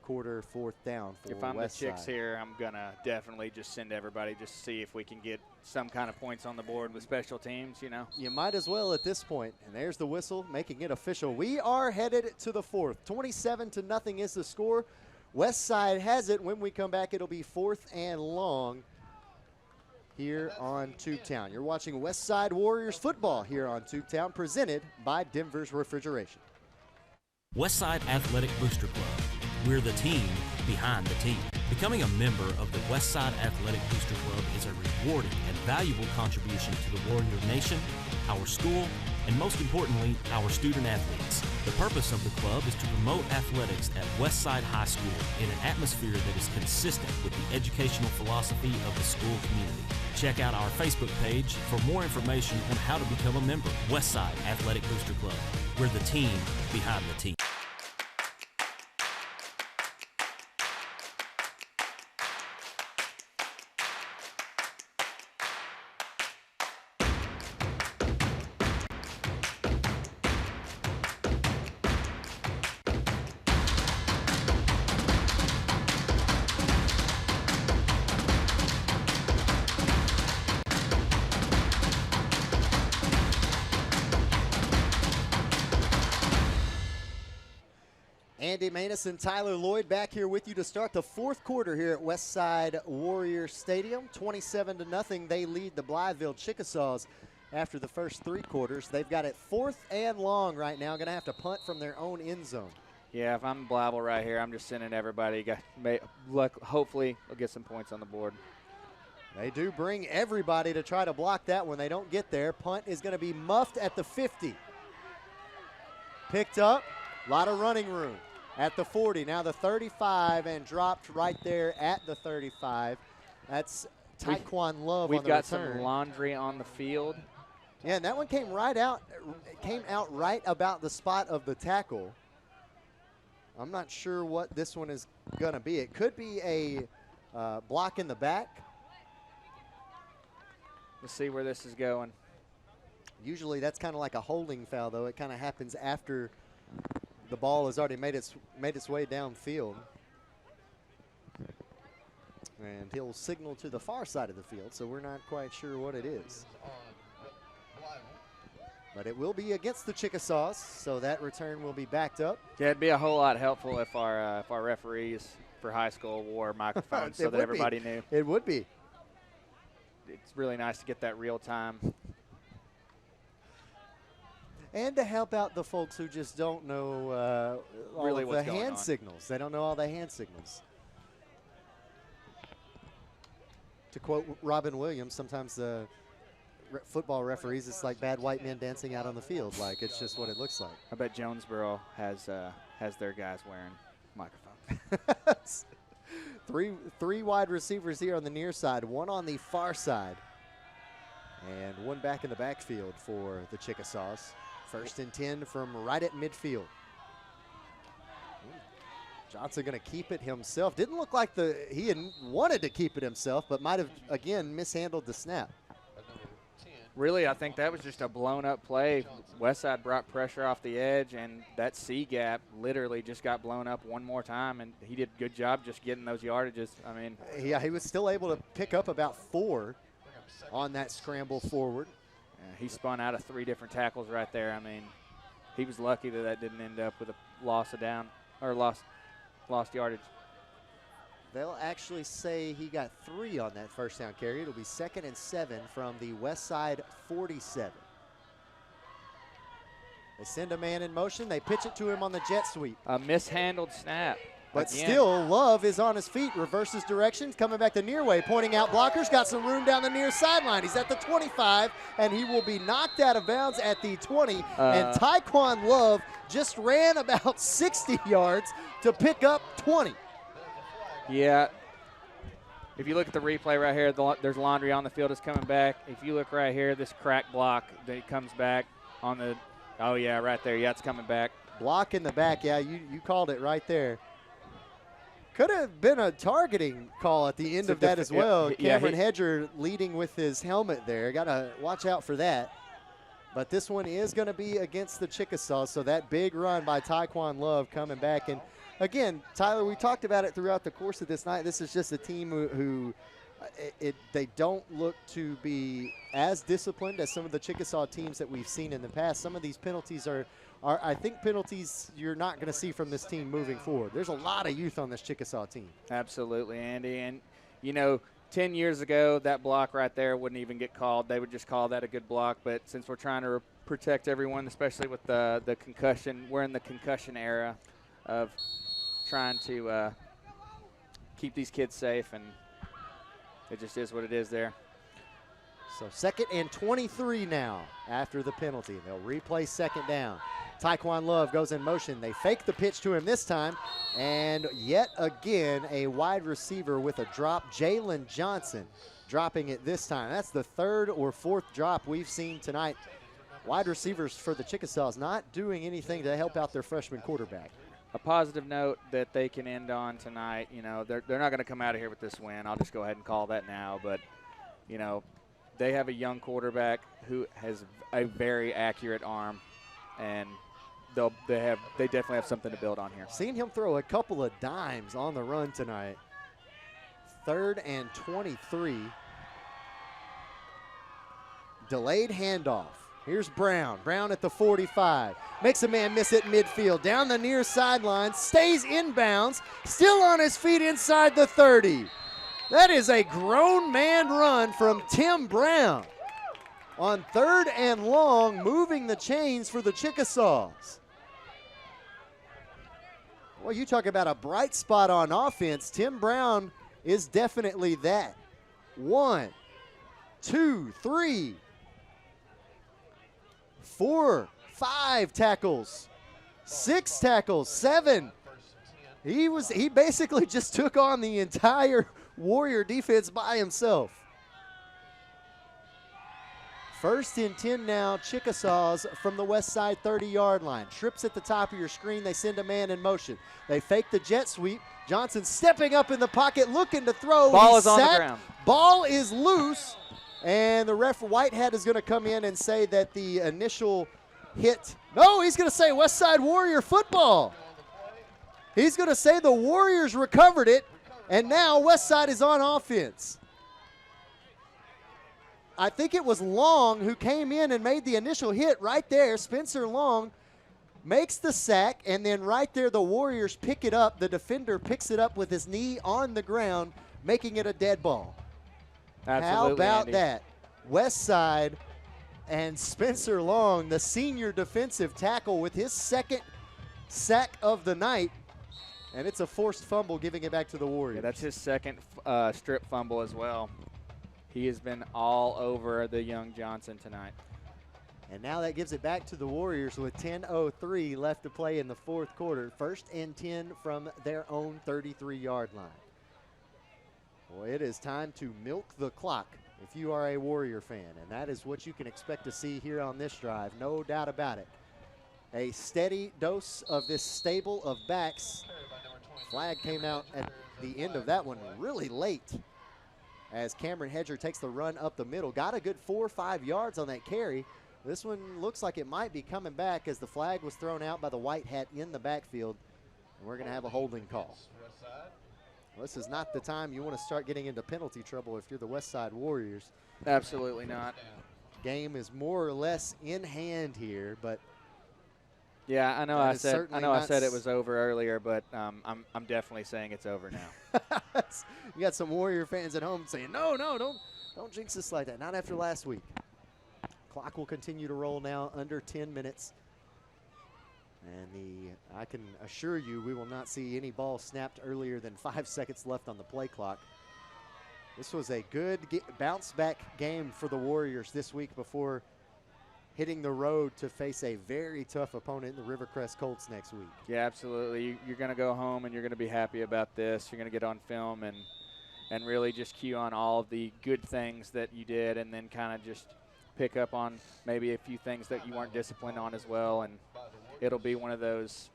quarter, 4th down for Westside. If I'm the Chicks here, I'm going to definitely just send everybody just to see if we can get some kind of points on the board with special teams, You might as well at this point. And there's the whistle, making it official. We are headed to the 4th. 27-0 is the score. Westside has it. When we come back, it'll be 4th and long here on Tubetown. You're watching Westside Warriors football here on Tubetown, presented by Denver's Refrigeration. Westside Athletic Booster Club. We're the team behind the team. Becoming a member of the Westside Athletic Booster Club is a rewarding and valuable contribution to the Warrior Nation, our school, and most importantly, our student athletes. The purpose of the club is to promote athletics at Westside High School in an atmosphere that is consistent with the educational philosophy of the school community. Check out our Facebook page for more information on how to become a member. Westside Athletic Booster Club. We're the team behind the team. Andy Maness and Tyler Lloyd back here with you to start the 4th quarter here at Westside Warrior Stadium. 27-0, they lead the Blytheville Chickasaws after the first 3 quarters. They've got it 4th and long right now. Going to have to punt from their own end zone. Yeah, if I'm Blytheville right here, I'm just sending everybody. Hopefully, we'll get some points on the board. They do bring everybody to try to block that when they don't get there. Punt is going to be muffed at the 50. Picked up, a lot of running room. At the 40, now the 35, and dropped right there at the 35. That's Taekwon Love on the return. We've got some laundry on the field. Yeah, and that one came out right about the spot of the tackle. I'm not sure what this one is going to be. It could be a block in the back. Let's see where this is going. Usually that's kind of like a holding foul, though. It kind of happens after the ball has already made its way downfield. And he'll signal to the far side of the field, so we're not quite sure what it is. But it will be against the Chickasaws, so that return will be backed up. Yeah, it'd be a whole lot helpful if our referees for high school wore microphones so that everybody knew. It would be. It's really nice to get that real time. And to help out the folks who just don't know all of the hand signals. They don't know all the hand signals. To quote Robin Williams, sometimes the football referees, it's like bad white men dancing out on the field. Like, it's just what it looks like. I bet Jonesboro has their guys wearing microphones. Three wide receivers here on the near side, one on the far side, and one back in the backfield for the Chickasaws. 1st and 10 from right at midfield. Johnson going to keep it himself. Didn't look like he had wanted to keep it himself, but might have, again, mishandled the snap. Really, I think that was just a blown-up play. Westside brought pressure off the edge, and that C gap literally just got blown up one more time, and he did a good job just getting those yardages. I mean, yeah, he was still able to pick up about 4 on that scramble forward. He spun out of 3 different tackles right there. I mean, he was lucky that didn't end up with a loss of down or lost yardage. They'll actually say he got 3 on that first down carry. It'll be 2nd and 7 from the Westside 47. They send a man in motion. They pitch it to him on the jet sweep. A mishandled snap. But still, Love is on his feet, reverses directions, coming back the near way, pointing out blockers, got some room down the near sideline. He's at the 25, and he will be knocked out of bounds at the 20. And Taekwon Love just ran about 60 yards to pick up 20. Yeah. If you look at the replay right here, there's laundry on the field. It's coming back. If you look right here, this crack block that comes back on the – oh, yeah, right there. Yeah, it's coming back. Block in the back. Yeah, you called it right there. Could have been a targeting call at the end of that as well. Yeah, Cameron Hedger leading with his helmet there. Got to watch out for that. But this one is going to be against the Chickasaws, so that big run by Taekwon Love coming back. And, again, Tyler, we talked about it throughout the course of this night. This is just a team who they don't look to be as disciplined as some of the Chickasaw teams that we've seen in the past. Some of these penalties are I think penalties you're not going to see from this team moving forward. There's a lot of youth on this Chickasaw team. Absolutely, Andy. And, you know, 10 years ago, that block right there wouldn't even get called. They would just call that a good block. But since we're trying to protect everyone, especially with the concussion, we're in the concussion era of trying to keep these kids safe, and it just is what it is there. So 2nd and 23 now after the penalty. They'll replay 2nd down. Taekwon Love goes in motion. They fake the pitch to him this time, and yet again a wide receiver with a drop. Jalen Johnson dropping it this time. That's the 3rd or 4th drop we've seen tonight. Wide receivers for the Chickasaws not doing anything to help out their freshman quarterback. A positive note that they can end on tonight. You know, they're not going to come out of here with this win. I'll just go ahead and call that now. But, you know, they have a young quarterback who has a very accurate arm, and they definitely have something to build on here. Seen him throw a couple of dimes on the run tonight. 3rd and 23. Delayed handoff. Here's Brown. Brown at the 45. Makes a man miss it midfield. Down the near sideline. Stays inbounds. Still on his feet inside the 30. That is a grown man run from Tim Brown. On 3rd and long, moving the chains for the Chickasaws. Well, you talk about a bright spot on offense. Tim Brown is definitely that. 1, 2, 3, 4, 5 tackles, 6 tackles, 7. He basically just took on the entire Warrior defense by himself. 1st and 10 now, Chickasaws from the Westside 30-yard line. Trips at the top of your screen. They send a man in motion. They fake the jet sweep. Johnson stepping up in the pocket, looking to throw. Ball is on the ground. Ball is loose, and the ref Whitehead is going to come in and say that the initial hit. No, he's going to say Westside Warrior football. He's going to say the Warriors recovered it, and now Westside is on offense. I think it was Long who came in and made the initial hit right there. Spencer Long makes the sack, and then right there the Warriors pick it up. The defender picks it up with his knee on the ground, making it a dead ball. Absolutely, how about Andy. that? Westside and Spencer Long, the senior defensive tackle, with his 2nd sack of the night, and it's a forced fumble, giving it back to the Warriors. Yeah, that's his 2nd strip fumble as well. He has been all over the young Johnson tonight. And now that gives it back to the Warriors with 10:03 left to play in the 4th quarter. 1st and 10 from their own 33-yard line. Boy, it is time to milk the clock if you are a Warrior fan, and that is what you can expect to see here on this drive, no doubt about it. A steady dose of this stable of backs. Flag came out at the end of that one really late, as Cameron Hedger takes the run up the middle. Got a good 4 or 5 yards on that carry. This one looks like it might be coming back, as the flag was thrown out by the white hat in the backfield, and we're going to have a holding call. Well, this is not the time you want to start getting into penalty trouble if you're the Westside Warriors. Absolutely not. Game is more or less in hand here, but yeah, I know. I said it was over earlier, but I'm definitely saying it's over now. You got some Warrior fans at home saying, no, don't jinx this like that. Not after last week. Clock will continue to roll now, under 10 minutes. And I can assure you we will not see any ball snapped earlier than 5 seconds left on the play clock. This was a good bounce back game for the Warriors this week before hitting the road to face a very tough opponent in the Rivercrest Colts next week. Yeah, absolutely. You're going to go home and you're going to be happy about this. You're going to get on film and really just cue on all of the good things that you did, and then kind of just pick up on maybe a few things that you weren't disciplined on as well. And it'll be one of those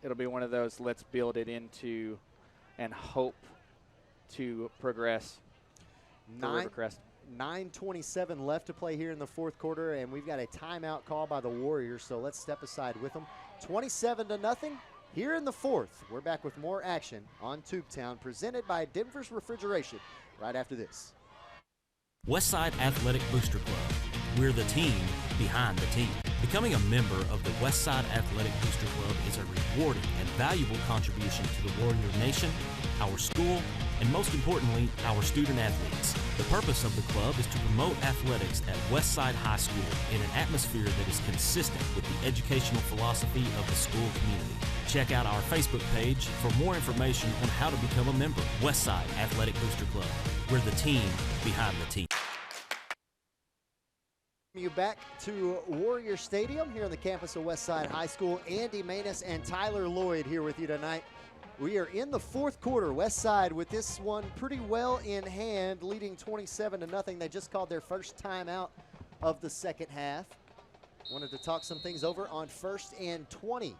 let's build it into and hope to progress for Rivercrest. 9:27 left to play here in the 4th quarter, and we've got a timeout call by the Warriors, so let's step aside with them. 27-0 here in the 4th. We're back with more action on Tubetown, presented by Denver's Refrigeration, right after this. Westside Athletic Booster Club. We're the team behind the team. Becoming a member of the Westside Athletic Booster Club is a rewarding and valuable contribution to the Warrior Nation, our school, and most importantly, our student athletes. The purpose of the club is to promote athletics at Westside High School in an atmosphere that is consistent with the educational philosophy of the school community. Check out our Facebook page for more information on how to become a member. Westside Athletic Booster Club. We're the team behind the team. You back to Warrior Stadium here on the campus of Westside High School. Andy Maness and Tyler Lloyd here with you tonight. We are in the fourth quarter. Westside with this one pretty well in hand, leading 27-0. They just called their first timeout of the second half. Wanted to talk some things over on 1st and 20.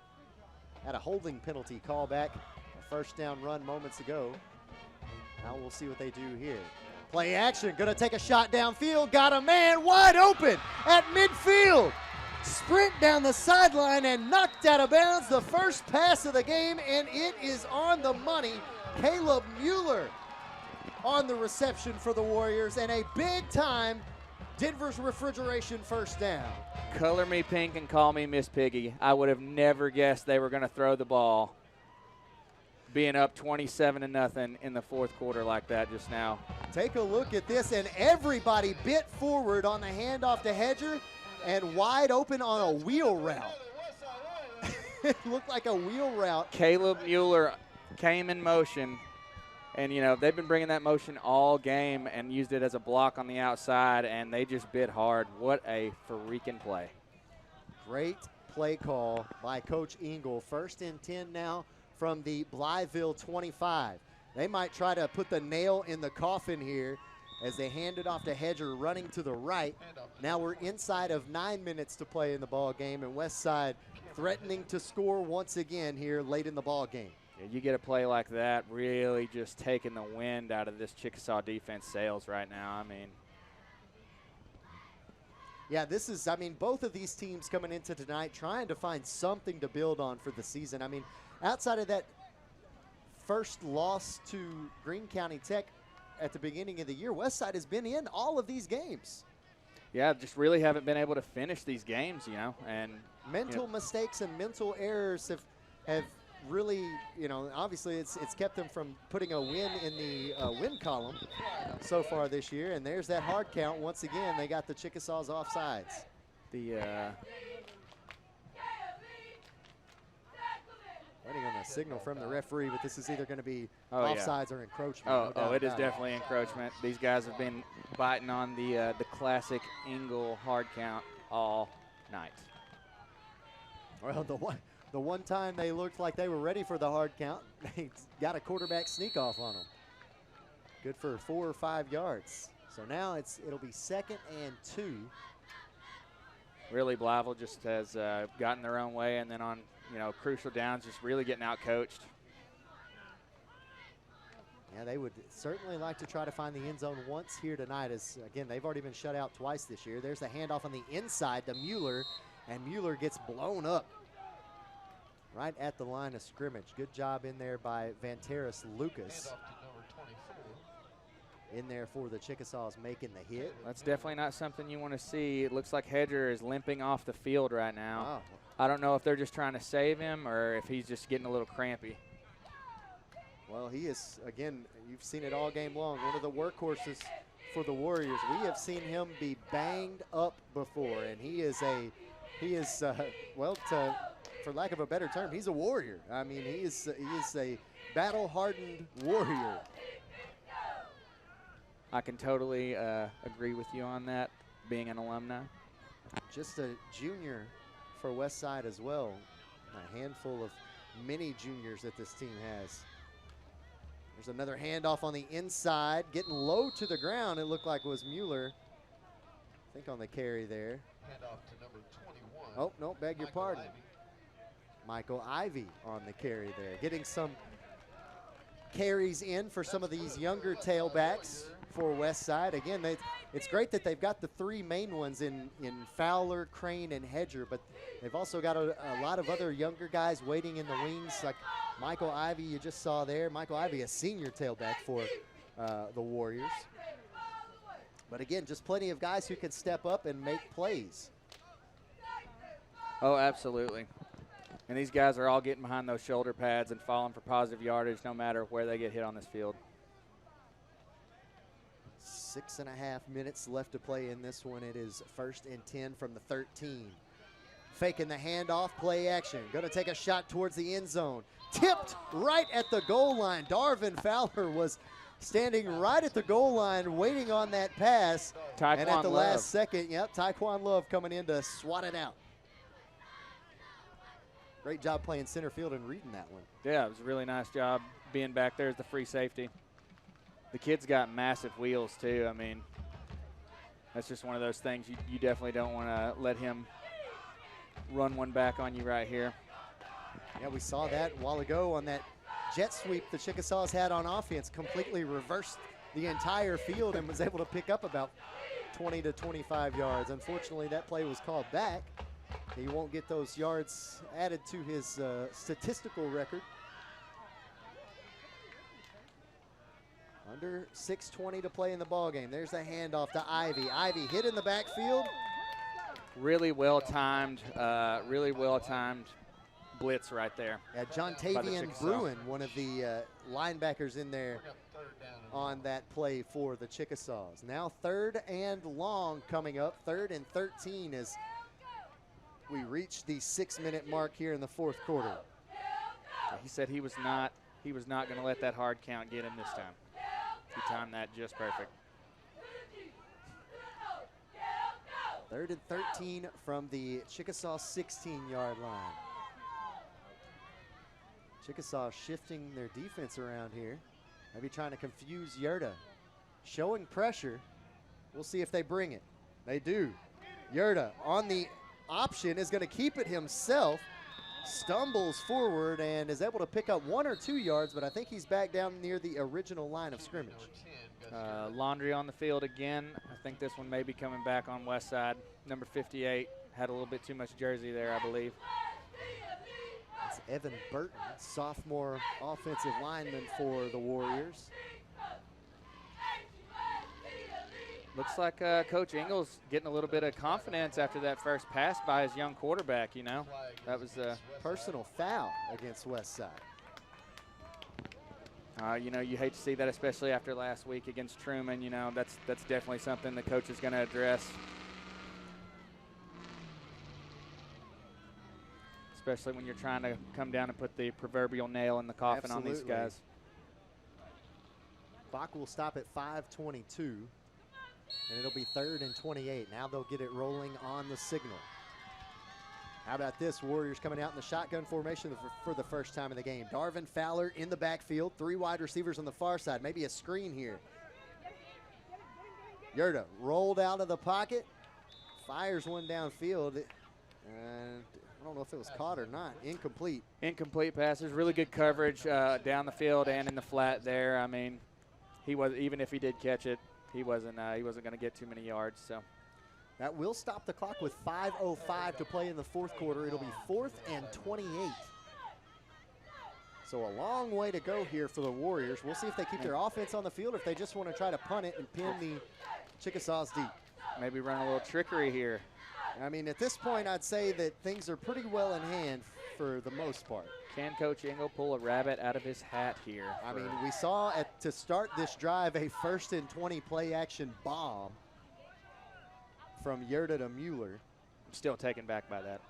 Had a holding penalty call back, a first down run moments ago. Now we'll see what they do here. Play action, gonna take a shot downfield, got a man wide open at midfield. Sprint down the sideline and knocked out of bounds, the first pass of the game, and it is on the money. Caleb Mueller on the reception for the Warriors, and a big time Denver's Refrigeration first down. Color me pink and call me Miss Piggy. I would have never guessed they were going to throw the ball, being up 27-0 in the fourth quarter like that just now. Take a look at this, and everybody bit forward on the handoff to Hedger and wide open on a wheel route. It looked like a wheel route. Caleb Mueller came in motion, and, you know, they've been bringing that motion all game and used it as a block on the outside, and they just bit hard. What a freaking play. Great play call by Coach Engel. 1st and 10 now from the Blytheville 25. They might try to put the nail in the coffin here as they hand it off to Hedger running to the right. Now we're inside of 9 minutes to play in the ball game, and Westside threatening to score once again here late in the ball game. Yeah, you get a play like that, really just taking the wind out of this Chickasaw defense sails right now. I mean, yeah, this is, I mean, both of these teams coming into tonight trying to find something to build on for the season. I mean, outside of that first loss to Greene County Tech at the beginning of the year, Westside has been in all of these games. Yeah, just really haven't been able to finish these games, you know. And mental mistakes and mental errors have really, you know, obviously it's kept them from putting a win in the win column so far this year. And there's that hard count. Once again, they got the Chickasaws offsides. Waiting on the signal from the referee, but this is either going to be offsides or encroachment. It is definitely encroachment. These guys have been biting on the classic Engel hard count all night. Well, the one time they looked like they were ready for the hard count, they got a quarterback sneak off on them. Good for 4 or 5 yards. So now it'll be 2nd and 2. Really, Blytheville just has gotten their own way, and then on, you know, crucial downs, just really getting out-coached. Yeah, they would certainly like to try to find the end zone once here tonight, as, again, they've already been shut out twice this year. There's the handoff on the inside to Mueller, and Mueller gets blown up right at the line of scrimmage. Good job in there by Vanteris Lucas. In there for the Chickasaws making the hit. That's definitely not something you want to see. It looks like Hedger is limping off the field right now. Oh. I don't know if they're just trying to save him or if he's just getting a little crampy. Well, he is, again, you've seen it all game long, one of the workhorses for the Warriors. We have seen him be banged up before, and he is for lack of a better term, he's a warrior. I mean, he is a battle-hardened warrior. I can totally agree with you on that, being an alumni. Just a junior for Westside as well. A handful of many juniors that this team has. There's another handoff on the inside, getting low to the ground. It looked like it was Mueller, I think, on the carry there. Handoff to number 21. Oh, no, beg your pardon. Michael Ivy on the carry there. Getting some carries in for some of these younger tailbacks for Westside. Again, it's great that they've got the 3 main ones in Fowler, Crane, and Hedger, but they've also got a lot of other younger guys waiting in the wings, like Michael Ivy you just saw there. Michael Ivy, a senior tailback for the Warriors. But again, just plenty of guys who can step up and make plays. Oh, absolutely. And these guys are all getting behind those shoulder pads and falling for positive yardage no matter where they get hit on this field. 6.5 minutes left to play in this one. It is 1st and 10 from the 13. Faking the handoff, play action. Going to take a shot towards the end zone. Tipped right at the goal line. Darvin Fowler was standing right at the goal line waiting on that pass. Taekwon and at the Love. last second, yep, Taekwon Love coming in to swat it out. Great job playing center field and reading that one. Yeah, it was a really nice job being back there as the free safety. The kid's got massive wheels, too. I mean, that's just one of those things you definitely don't want to let him run one back on you right here. Yeah, we saw that a while ago on that jet sweep the Chickasaws had on offense. Completely reversed the entire field and was able to pick up about 20 to 25 yards. Unfortunately, that play was called back. He won't get those yards added to his statistical record. Under 6:20 to play in the ball game. There's a handoff to Ivy. Ivy hit in the backfield. Really well timed blitz right there. Yeah, John Tavian Bruin, one of the linebackers in there on that play for the Chickasaws. Now 3rd and long coming up. 3rd and 13 as we reach the 6-minute mark here in the 4th quarter. He said he was not going to let that hard count get him this time. He timed that just perfect. 3rd and 13 from the Chickasaw 16-yard line. Chickasaw shifting their defense around here. Maybe trying to confuse Yerta. Showing pressure. We'll see if they bring it. They do. Yerta on the option is going to keep it himself. Stumbles forward and is able to pick up 1 or 2 yards, but I think he's back down near the original line of scrimmage. Laundry on the field again. I think this one may be coming back on Westside. Number 58 had a little bit too much jersey there, I believe. It's Evan Burton, sophomore offensive lineman for the Warriors. Looks like Coach Ingles getting a little bit of confidence after that first pass by his young quarterback, you know. That was a personal foul against Westside. You know, you hate to see that, especially after last week against Truman. You know, that's definitely something the coach is going to address. Especially when you're trying to come down and put the proverbial nail in the coffin on these guys. Clock will stop at 5:22. And it'll be 3rd and 28. Now they'll get it rolling on the signal. How about this? Warriors coming out in the shotgun formation for the first time in the game. Darvin Fowler in the backfield. 3 wide receivers on the far side. Maybe a screen here. Yerta rolled out of the pocket. Fires one downfield. And I don't know if it was caught or not. Incomplete. Incomplete passes. Really good coverage down the field and in the flat there. I mean, he was, even if he did catch it, he wasn't going to get too many yards. So that will stop the clock with 5:05 to play in the 4th quarter. It'll be 4th and 28. So a long way to go here for the Warriors. We'll see if they keep their offense on the field or if they just want to try to punt it and pin the Chickasaws deep. Maybe run a little trickery here. I mean, at this point, I'd say that things are pretty well in hand for the most part. Can Coach Engel pull a rabbit out of his hat here? I mean, we saw to start this drive a 1st and 20 play action bomb from Yerta to Mueller. I'm still taken back by that.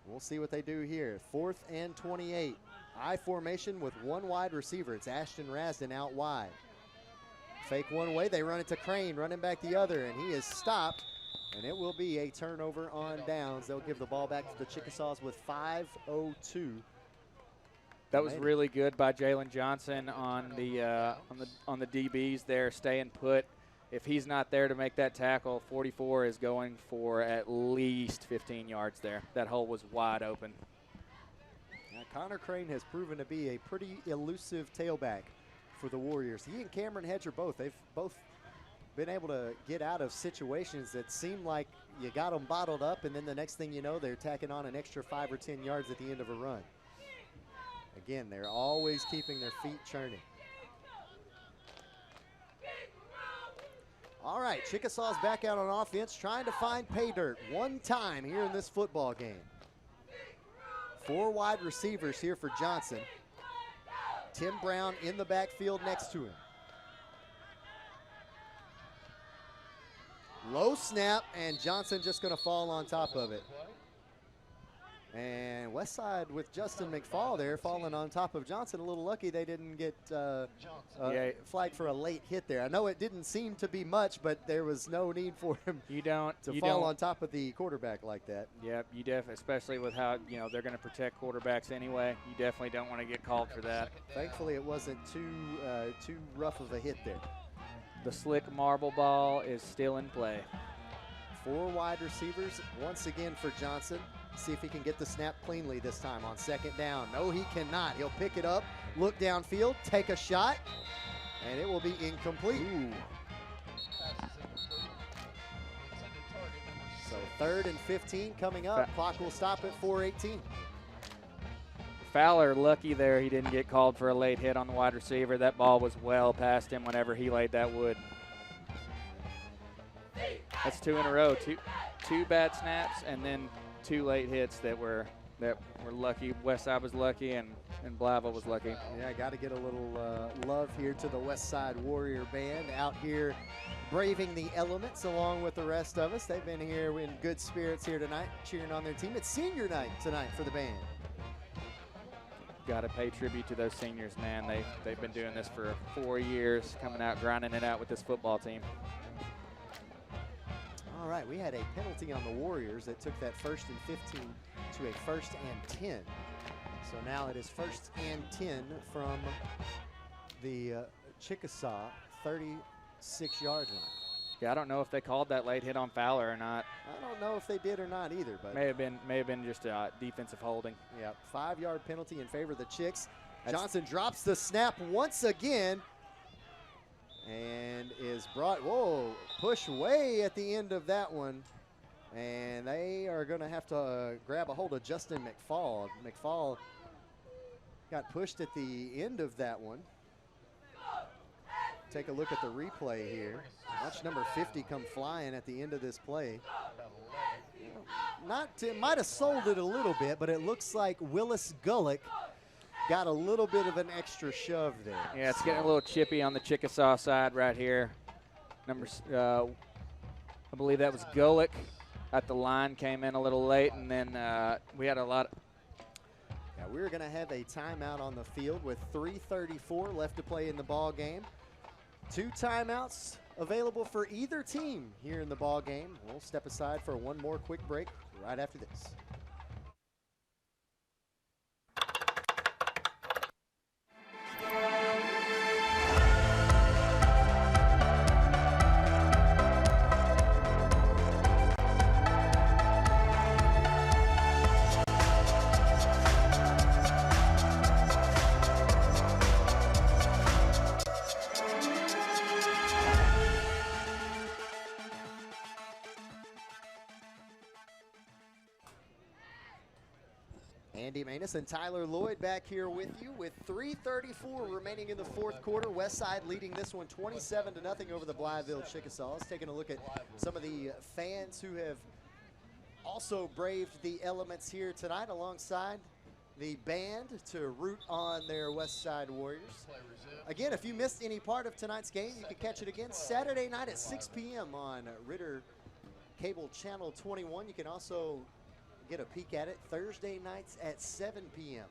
We'll see what they do here. 4th and 28. I formation with 1 wide receiver. It's Ashton Rasden out wide. Fake one way, they run it to Crane, running back the other, and he is stopped. And it will be a turnover on downs. They'll give the ball back to the Chickasaws with 5:02. That was really good by Jalen Johnson on the DBs there, staying put. If he's not there to make that tackle, 44 is going for at least 15 yards there. That hole was wide open. Now, Connor Crane has proven to be a pretty elusive tailback for the Warriors. He and Cameron Hedger they've both been able to get out of situations that seem like you got them bottled up, and then the next thing you know, they're tacking on an extra 5 or 10 yards at the end of a run. Again, they're always keeping their feet churning. All right, Chickasaws back out on offense, trying to find pay dirt one time here in this football game. 4 wide receivers here for Johnson. Tim Brown in the backfield next to him. Low snap, and Johnson just going to fall on top of it. And Westside with Justin McFall there falling on top of Johnson. A little lucky they didn't get flagged for a late hit there. I know it didn't seem to be much, but there was no need for him to fall on top of the quarterback like that. Yep, you definitely, especially with how they're going to protect quarterbacks anyway. You definitely don't want to get called for that. Thankfully, it wasn't too rough of a hit there. The slick marble ball is still in play. 4 wide receivers once again for Johnson. See if he can get the snap cleanly this time on second down. No, he cannot. He'll pick it up, look downfield, take a shot, and it will be incomplete. Ooh. So 3rd and 15 coming up. Clock will stop at 4:18. Fowler lucky there he didn't get called for a late hit on the wide receiver. That ball was well past him whenever he laid that wood. That's 2 in a row. Two bad snaps and then 2 late hits that were lucky. Westside was lucky and Blytheville was lucky. Yeah, got to get a little love here to the Westside Warrior Band out here braving the elements along with the rest of us. They've been here in good spirits here tonight, cheering on their team. It's senior night tonight for the band. Got to pay tribute to those seniors, man. They've been doing this for 4 years, coming out, grinding it out with this football team. All right, we had a penalty on the Warriors that took that 1st and 15 to a 1st and 10. So now it is 1st and 10 from the Chickasaw 36-yard line. Yeah, I don't know if they called that late hit on Fowler or not. I don't know if they did or not either, but may have been just a defensive holding. Yeah, 5-yard penalty in favor of the Chicks. Johnson drops the snap once again and is brought, push way at the end of that one. And they are going to have to grab a hold of Justin McFall. McFall got pushed at the end of that one. Take a look at the replay here. Watch number 50 come flying at the end of this play. Might have sold it a little bit, but it looks like Willis Gullick got a little bit of an extra shove there. Yeah, it's getting a little chippy on the Chickasaw side right here. I believe that was Gullick at the line, came in a little late, and then we had a lot of. Yeah, we're going to have a timeout on the field with 3:34 left to play in the ball game. 2 timeouts available for either team here in the ball game. We'll step aside for one more quick break right after this. Andy Manus and Tyler Lloyd back here with you with 3:34 remaining in the 4th quarter. Westside leading this one 27-0 over the Blytheville Chickasaws. Taking a look at some of the fans who have also braved the elements here tonight alongside the band to root on their Westside Warriors. Again, if you missed any part of tonight's game, you can catch it again Saturday night at 6 p.m. on Ritter Cable Channel 21. You can also get a peek at it Thursday nights at 7 p.m.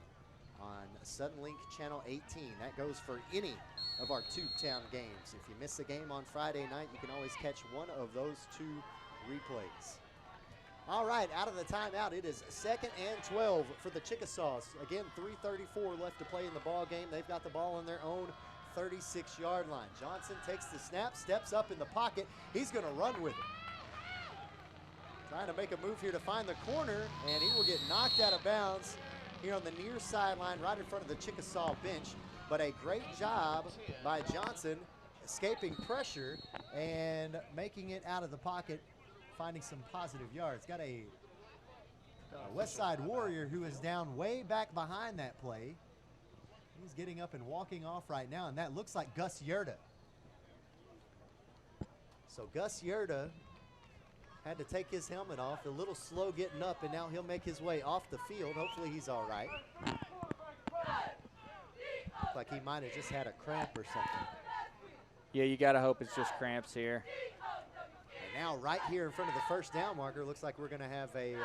on Suddenlink Channel 18. That goes for any of our Tubetown games. If you miss a game on Friday night, you can always catch one of those 2 replays. All right, out of the timeout, it is 2nd and 12 for the Chickasaws. Again, 3:34 left to play in the ball game. They've got the ball on their own 36-yard line. Johnson takes the snap, steps up in the pocket. He's going to run with it. Trying to make a move here to find the corner, and he will get knocked out of bounds here on the near sideline right in front of the Chickasaw bench. But a great job by Johnson escaping pressure and making it out of the pocket, finding some positive yards. Got a Westside Warrior who is down way back behind that play. He's getting up and walking off right now, and that looks like Gus Yerda. So Gus Yerda had to take his helmet off, a little slow getting up, and now he'll make his way off the field. Hopefully he's all right. Looks like he might have just had a cramp or something. Yeah, you got to hope it's just cramps here. And now right here in front of the first down marker, looks like we're going to have a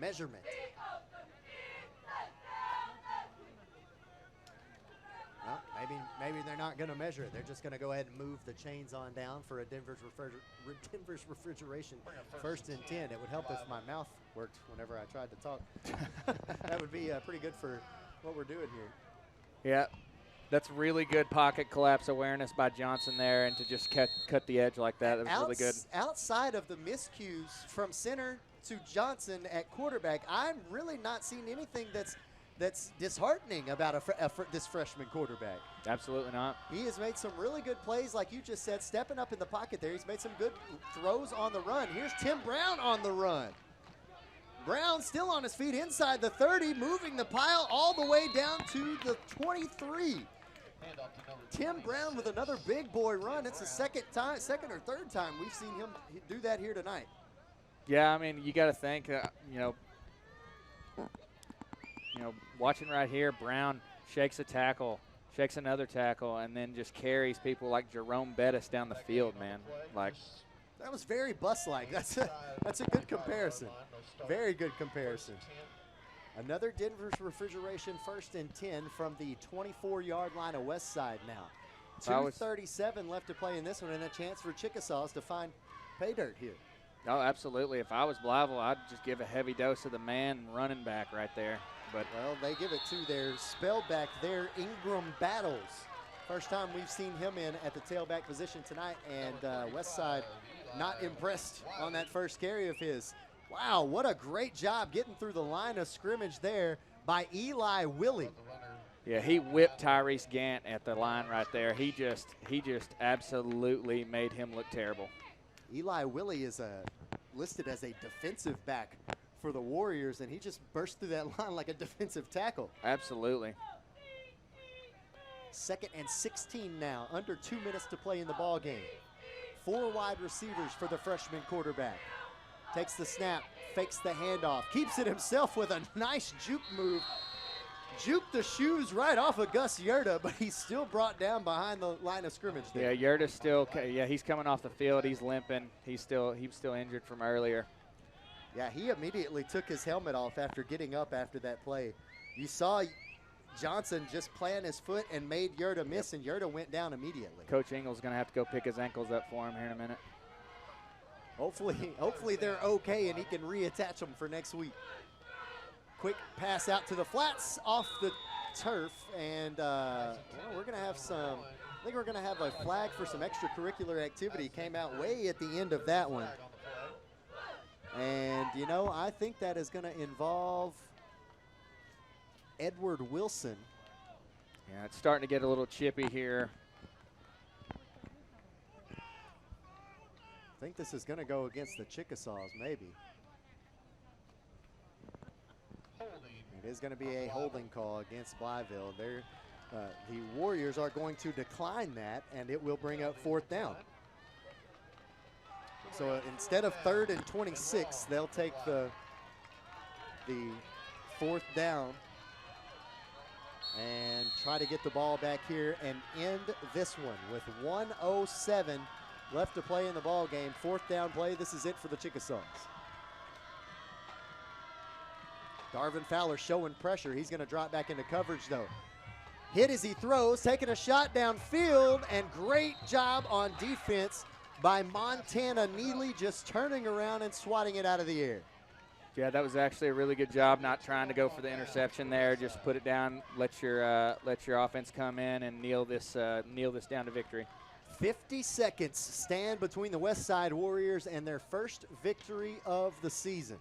measurement. Well, maybe they're not going to measure it. They're just going to go ahead and move the chains on down for a Denver's Refrigeration 1st and 10. It would help if my mouth worked whenever I tried to talk. That would be pretty good for what we're doing here. Yeah, that's really good pocket collapse awareness by Johnson there, and to just cut the edge like that, that was really good. Outside of the miscues from center to Johnson at quarterback, I'm really not seeing anything that's disheartening about this freshman quarterback. Absolutely not. He has made some really good plays, like you just said, stepping up in the pocket there. He's made some good throws on the run. Here's Tim Brown on the run. Brown still on his feet inside the 30, moving the pile all the way down to the 23. Tim Brown with another big boy run. It's the second or third time we've seen him do that here tonight. Yeah, I mean, you got to think, watching right here, Brown shakes a tackle, shakes another tackle, and then just carries people like Jerome Bettis down the field, man. Like, that was very bus-like. That's a good comparison. Very good comparison. Another Denver's Refrigeration 1st and 10 from the 24-yard line of Westside now. 2:37 left to play in this one, and a chance for Chickasaws to find pay dirt here. Oh, absolutely. If I was Blytheville, I'd just give a heavy dose of the man running back right there. But well, they give it to their spellback there, Ingram Battles. First time we've seen him in at the tailback position tonight, and Westside not impressed on that first carry of his. Wow, what a great job getting through the line of scrimmage there by Eli Willie. Yeah, he whipped Tyrese Gant at the line right there. He just absolutely made him look terrible. Eli Willie is listed as a defensive back for the Warriors, and he just burst through that line like a defensive tackle. Absolutely. 2nd and 16 now, under 2 minutes to play in the ball game. 4 wide receivers for the freshman quarterback. Takes the snap, fakes the handoff, keeps it himself with a nice juke move. Juked the shoes right off of Gus Yerda, but he's still brought down behind the line of scrimmage there. Yeah, Yerda's still, he's coming off the field. He's limping. He was still injured from earlier. Yeah, he immediately took his helmet off after getting up after that play. You saw Johnson just plant his foot and made Yerda miss, and Yerda went down immediately. Coach Ingles going to have to go pick his ankles up for him here in a minute. Hopefully they're okay and he can reattach them for next week. Quick pass out to the flats off the turf, and we're going to have I think we're going to have a flag for some extracurricular activity. Came out way at the end of that one. And, I think that is going to involve Edward Wilson. Yeah, it's starting to get a little chippy here. I think this is going to go against the Chickasaws, maybe. It is going to be a holding call against Blytheville. The Warriors are going to decline that, and it will bring up 4th down. So instead of 3rd and 26, they'll take the 4th down and try to get the ball back here and end this one with 1:07 left to play in the ball game. 4th down play. This is it for the Chickasaws. Darvin Fowler showing pressure. He's going to drop back into coverage, though. Hit as he throws, taking a shot downfield, and great job on defense by Montana Neely, just turning around and swatting it out of the air. Yeah, that was actually a really good job, not trying to go for the interception there. Just put it down, let your offense come in and kneel this down to victory. 50 seconds stand between the Westside Warriors and their first victory of the season.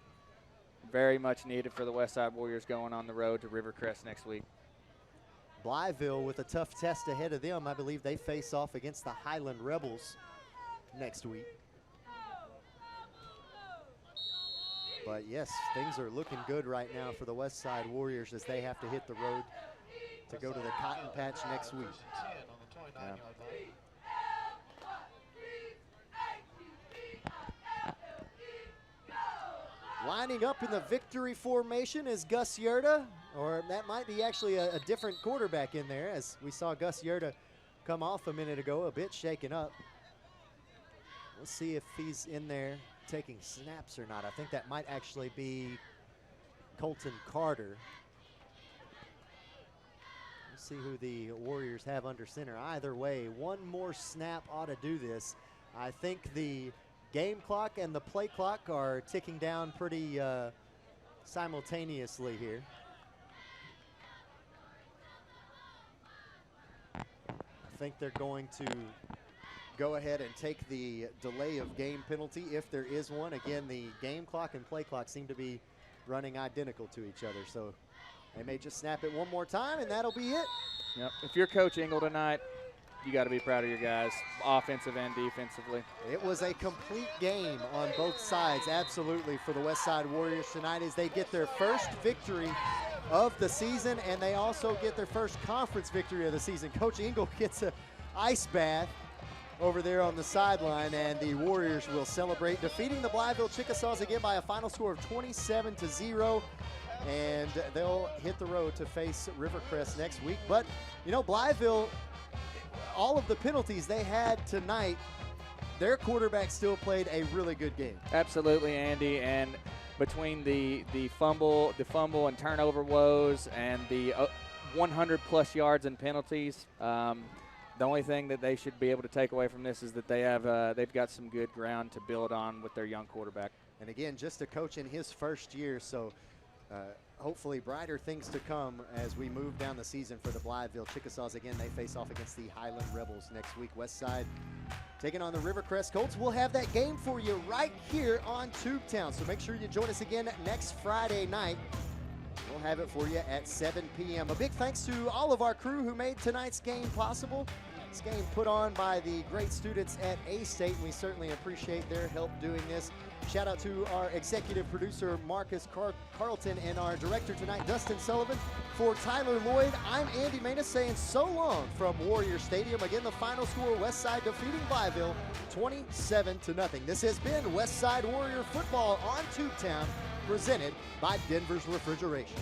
Very much needed for the Westside Warriors going on the road to Rivercrest next week. Blytheville with a tough test ahead of them. I believe they face off against the Highland Rebels next week. But yes, things are looking good right now for the Westside Warriors as they have to hit the road to go to the Cotton Patch next week. Yeah. Lining up in the victory formation is Gus Yerta, or that might be actually a different quarterback in there, as we saw Gus Yerta come off a minute ago, a bit shaken up. We'll see if he's in there taking snaps or not. I think that might actually be Colton Carter. We'll see who the Warriors have under center. Either way, one more snap ought to do this. I think the game clock and the play clock are ticking down pretty simultaneously here. I think they're going to go ahead and take the delay of game penalty if there is one. Again, the game clock and play clock seem to be running identical to each other, so they may just snap it one more time and that'll be it. Yep. If you're Coach Engel tonight, you got to be proud of your guys, offensive and defensively. It was a complete game on both sides, absolutely, for the Westside Warriors tonight as they get their first victory of the season, and they also get their first conference victory of the season. Coach Engel gets an ice bath over there on the sideline, and the Warriors will celebrate, defeating the Blytheville Chickasaws again by a final score of 27-0. And they'll hit the road to face Rivercrest next week. But, you know, Blytheville, all of the penalties they had tonight, their quarterback still played a really good game. Absolutely, Andy. And between the fumble and turnover woes and the 100-plus yards and penalties, the only thing that they should be able to take away from this is that they've got some good ground to build on with their young quarterback. And again, just a coach in his first year, so hopefully brighter things to come as we move down the season for the Blytheville Chickasaws. Again, they face off against the Highland Rebels next week. Westside taking on the Rivercrest Colts. We'll have that game for you right here on Tubetown, so make sure you join us again next Friday night. We'll have it for you at 7 p.m. A big thanks to all of our crew who made tonight's game possible. This game put on by the great students at A-State, and we certainly appreciate their help doing this. Shout out to our executive producer, Marcus Carlton, and our director tonight, Dustin Sullivan. For Tyler Lloyd, I'm Andy Maness saying so long from Warrior Stadium. Again, the final score, Westside defeating Blytheville 27-0. This has been Westside Warrior Football on Tubetown, presented by Denver's Refrigeration.